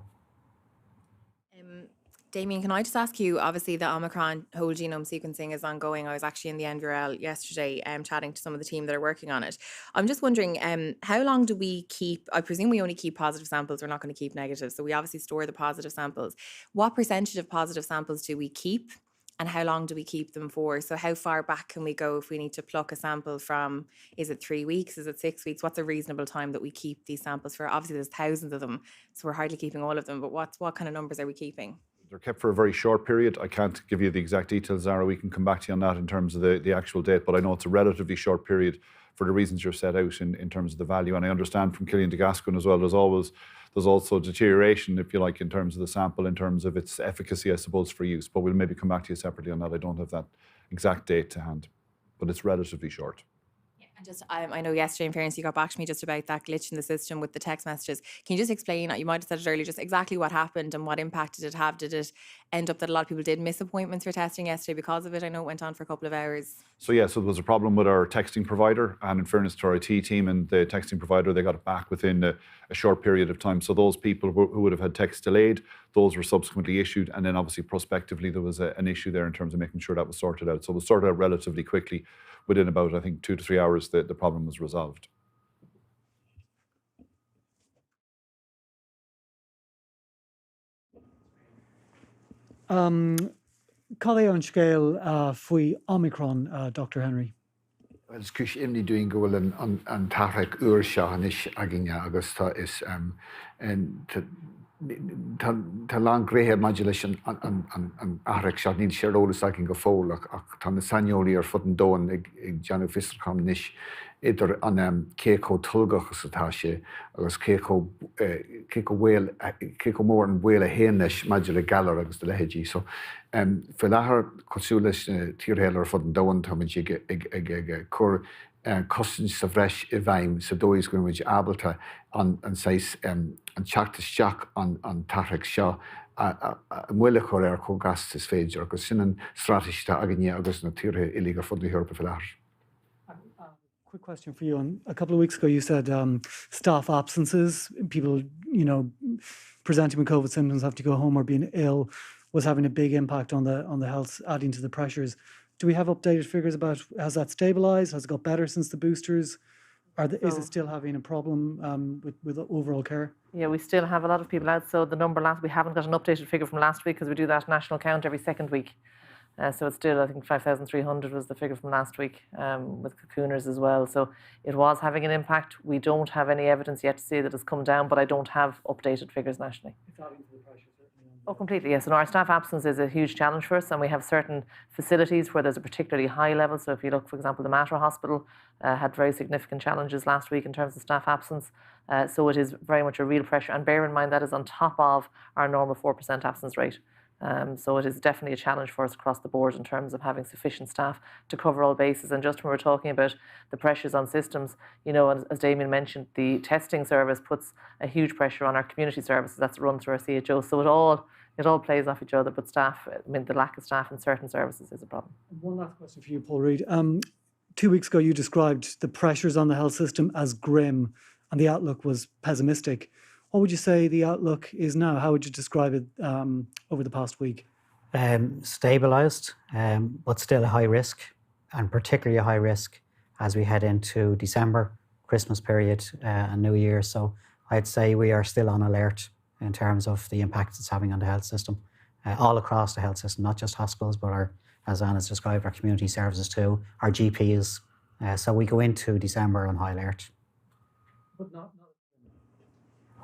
Damien, can I just ask you, obviously the Omicron whole genome sequencing is ongoing. I was actually in the NVRL yesterday chatting to some of the team that are working on it. I'm just wondering, how long do we keep, I presume we only keep positive samples, we're not going to keep negative. So we obviously store the positive samples. What percentage of positive samples do we keep? And how long do we keep them for? So how far back can we go if we need to pluck a sample from? Is it 3 weeks? Is it 6 weeks? What's a reasonable time that we keep these samples for? Obviously, there's thousands of them, so we're hardly keeping all of them. But what kind of numbers are we keeping? They're kept for a very short period. I can't give you the exact details, Zara. We can come back to you on that in terms of the actual date, but I know it's a relatively short period for the reasons you're set out in terms of the value. And I understand from Killian de Gascon as well, there's also deterioration, if you like, in terms of the sample, in terms of its efficacy, I suppose, for use. But we'll maybe come back to you separately on that. I don't have that exact date to hand, but it's relatively short. And just, I know yesterday, in fairness, you got back to me just about that glitch in the system with the text messages. Can you just explain, you might have said it earlier, just exactly what happened and what impact did it have? Did it end up that a lot of people did miss appointments for testing yesterday because of it? I know it went on for a couple of hours. So there was a problem with our texting provider, and in fairness to our IT team and the texting provider, they got it back within a short period of time. So those people who would have had text delayed, those were subsequently issued, and then obviously prospectively there was an issue there in terms of making sure that was sorted out. So it was sorted out relatively quickly. Within about, I think, 2 to 3 hours, the problem was resolved. Collie on scale fwy Omicron, Dr. Henry. Well, it's kush imni doing go an tarek urshanish aginya Augusta is and to long grey modulation an arek shot need share all the cycling go full tan the sanioli or foot and down Janu Fister nish either on Keiko Tulga Satashe or Keiko whale Keiko more and whale a henish modula galler against the leheji. So for that consulish tierheller foot and down to cur customs of fresh evime so do is going to able to on size and chat to shock on Tarek Shaw mulle choir co gas is phage or sin strategy to agnia agus na tire illegal for the Europe for that. Quick question for you. A couple of weeks ago, you said staff absences, people, presenting with COVID symptoms have to go home or being ill, was having a big impact on the health, adding to the pressures. Do we have updated figures about, has that stabilised? Has it got better since the boosters? Is it still having a problem with overall care? Yeah, we still have a lot of people out. So the number we haven't got an updated figure from last week because we do that national count every second week. So it's still, I think, 5,300 was the figure from last week with cocooners as well. So it was having an impact. We don't have any evidence yet to say that it's come down, but I don't have updated figures nationally. It's adding to the pressure, certainly. Oh, completely, yes. And our staff absence is a huge challenge for us, and we have certain facilities where there's a particularly high level. So if you look, for example, the Mater Hospital had very significant challenges last week in terms of staff absence. So it is very much a real pressure. And bear in mind that is on top of our normal 4% absence rate. So it is definitely a challenge for us across the board in terms of having sufficient staff to cover all bases. And just when we're talking about the pressures on systems, as Damien mentioned, the testing service puts a huge pressure on our community services that's run through our CHO. So it all plays off each other, but staff, the lack of staff in certain services is a problem. One last question for you, Paul Reid. 2 weeks ago, you described the pressures on the health system as grim and the outlook was pessimistic. What would you say the outlook is now? How would you describe it over the past week? Stabilised, but still a high risk, and particularly a high risk as we head into December, Christmas period, and New Year. So I'd say we are still on alert in terms of the impact it's having on the health system, all across the health system, not just hospitals, but our, as Anna's described, our community services too, our GPs. So we go into December on high alert. But not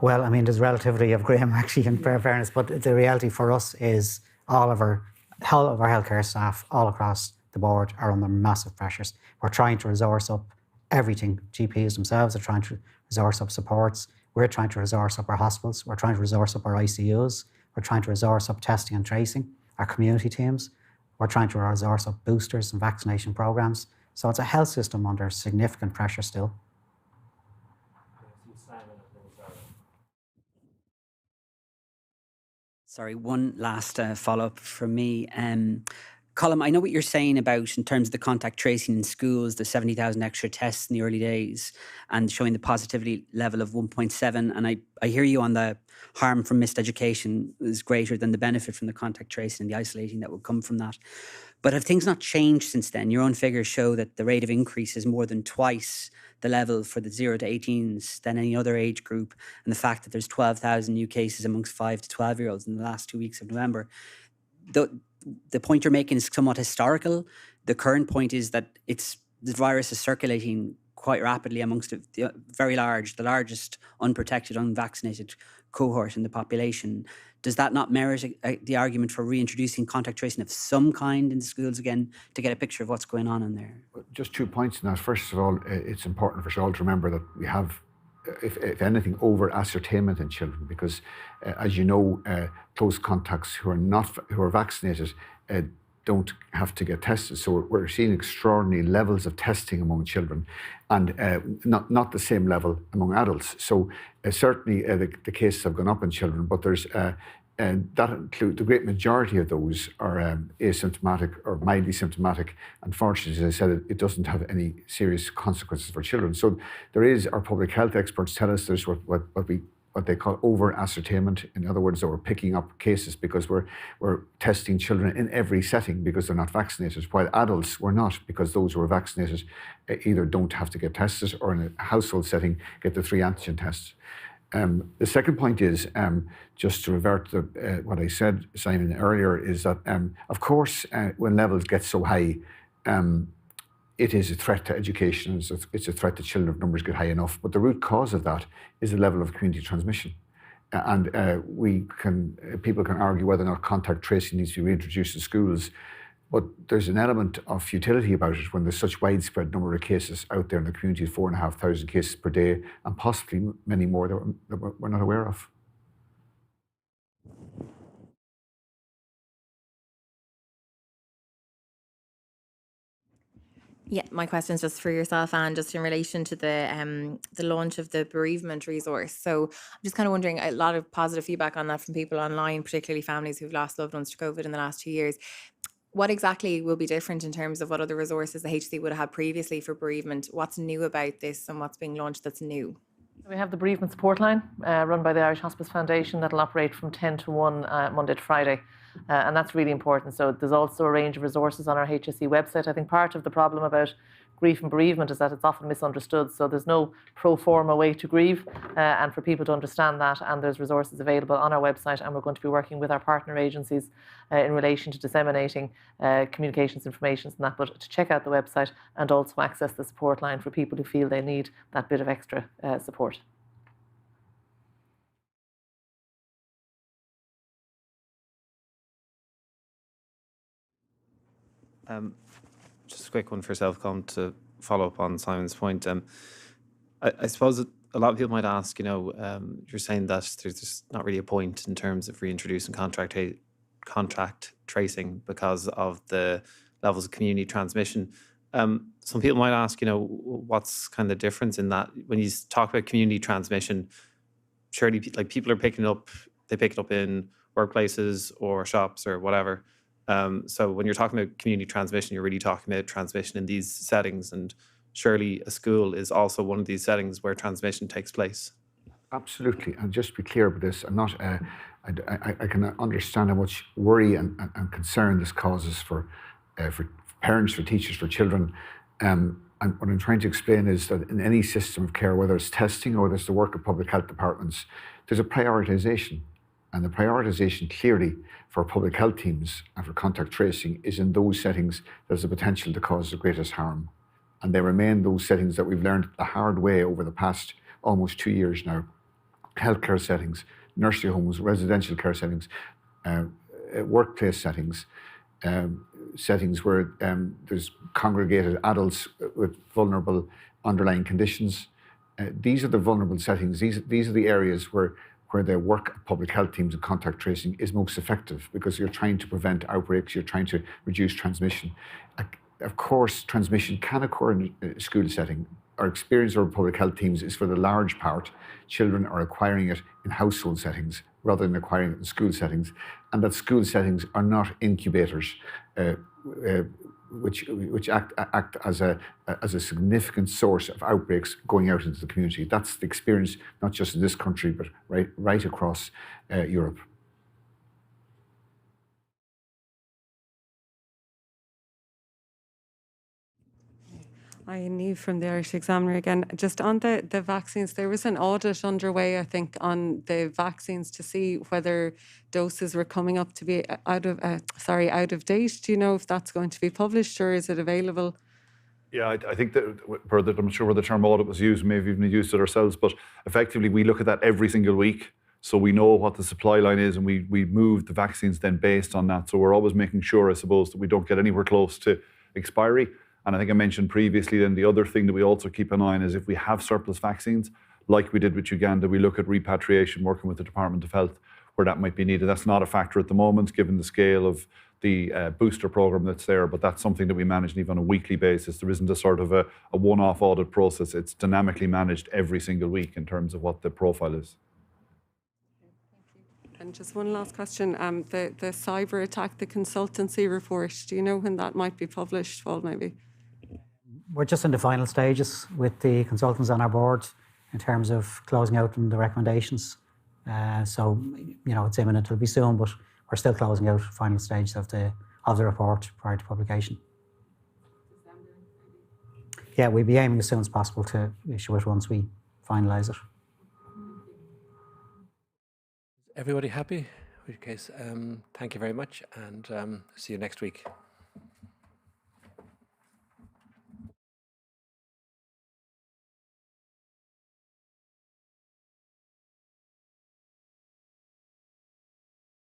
Well, I mean, there's relativity of grim actually in fairness, but the reality for us is all of our healthcare staff all across the board are under massive pressures. We're trying to resource up everything. GPs themselves are trying to resource up supports. We're trying to resource up our hospitals. We're trying to resource up our ICUs. We're trying to resource up testing and tracing, our community teams. We're trying to resource up boosters and vaccination programs. So it's a health system under significant pressure still. Sorry, one last follow-up from me. Colm, I know what you're saying about in terms of the contact tracing in schools, the 70,000 extra tests in the early days and showing the positivity level of 1.7. And I hear you on the harm from missed education is greater than the benefit from the contact tracing and the isolating that would come from that. But have things not changed since then? Your own figures show that the rate of increase is more than twice the level for the 0 to 18s than any other age group. And the fact that there's 12,000 new cases amongst 5 to 12-year-olds in the last 2 weeks of November. The point you're making is somewhat historical. The current point is that the virus is circulating quite rapidly amongst the largest unprotected, unvaccinated cohort in the population. Does that not merit the argument for reintroducing contact tracing of some kind in the schools again to get a picture of what's going on in there? Just 2 points on that. First of all, it's important for us all to remember that we have, if anything, over ascertainment in children, because as you know, close contacts who are vaccinated don't have to get tested. So we're seeing extraordinary levels of testing among children, and not the same level among adults. So certainly the cases have gone up in children, but there's that include the great majority of those are asymptomatic or mildly symptomatic. Unfortunately, as I said, it doesn't have any serious consequences for children. So there is, our public health experts tell us there's what they call over ascertainment. In other words, that we're picking up cases because we're testing children in every setting because they're not vaccinated, while adults were not, because those who are vaccinated either don't have to get tested or in a household setting get the 3 antigen tests. The second point is, just to revert to what I said, Simon, earlier, is that, of course, when levels get so high, it is a threat to education, it's a threat to children if numbers get high enough. But the root cause of that is the level of community transmission. And people can argue whether or not contact tracing needs to be reintroduced in schools. But there's an element of futility about it when there's such widespread number of cases out there in the community, 4,500 cases per day, and possibly many more that we're not aware of. Yeah, my question is just for yourself, Anne, just in relation to the launch of the bereavement resource. So I'm just kind of wondering, a lot of positive feedback on that from people online, particularly families who've lost loved ones to COVID in the last 2 years. What exactly will be different in terms of what other resources the HC would have had previously for bereavement? What's new about this and what's being launched that's new? We have the bereavement support line run by the Irish Hospice Foundation that'll operate from 10 to 1 Monday to Friday. And that's really important. So there's also a range of resources on our HSE website. I think part of the problem about grief and bereavement is that it's often misunderstood. So there's no pro forma way to grieve, and for people to understand that, and there's resources available on our website, and we're going to be working with our partner agencies in relation to disseminating communications information and that, but to check out the website and also access the support line for people who feel they need that bit of extra support. Just a quick one for yourself, Colm, to follow up on Simon's point. I suppose a lot of people might ask, you're saying that there's not really a point in terms of reintroducing contact tracing because of the levels of community transmission. Some people might ask, what's kind of the difference in that? When you talk about community transmission, surely people are picking up in workplaces or shops or whatever. So when you're talking about community transmission, you're really talking about transmission in these settings, and surely a school is also one of these settings where transmission takes place. Absolutely, and just to be clear about this, I'm not. I can understand how much worry and concern this causes for parents, for teachers, for children. And what I'm trying to explain is that in any system of care, whether it's testing or whether it's the work of public health departments, there's a prioritisation. And the prioritisation clearly for public health teams and for contact tracing is in those settings there's the potential to cause the greatest harm. And they remain those settings that we've learned the hard way over the past almost 2 years now. Healthcare settings, nursery homes, residential care settings, workplace settings, settings where there's congregated adults with vulnerable underlying conditions. These are the vulnerable settings. These are the areas where the work of public health teams and contact tracing is most effective, because you're trying to prevent outbreaks, you're trying to reduce transmission. Of course, transmission can occur in a school setting. Our experience of our public health teams is, for the large part, children are acquiring it in household settings rather than acquiring it in school settings, and that school settings are not incubators, which act as a significant source of outbreaks going out into the community. That's the experience, not just in this country, but right across Europe. Neve from the Irish Examiner again. Just on the vaccines, there was an audit underway, I think, on the vaccines to see whether doses were coming up to be out of date. Do you know if that's going to be published, or is it available? Yeah, I think that, I'm not sure where the term audit was used, maybe even used it ourselves, but effectively we look at that every single week. So we know what the supply line is, and we move the vaccines then based on that. So we're always making sure, I suppose, that we don't get anywhere close to expiry. And I think I mentioned previously, then the other thing that we also keep an eye on is if we have surplus vaccines, like we did with Uganda, we look at repatriation, working with the Department of Health where that might be needed. That's not a factor at the moment, given the scale of the booster program that's there, but that's something that we manage even on a weekly basis. There isn't a sort of a one-off audit process. It's dynamically managed every single week in terms of what the profile is. And just one last question. The cyber attack, the consultancy report, do you know when that might be published, Paul, maybe? We're just in the final stages with the consultants on our board in terms of closing out on the recommendations. So, it's imminent, it'll be soon, but we're still closing out final stages of the report prior to publication. Yeah, we'll be aiming as soon as possible to issue it once we finalise it. Everybody happy? In which case, thank you very much, and see you next week.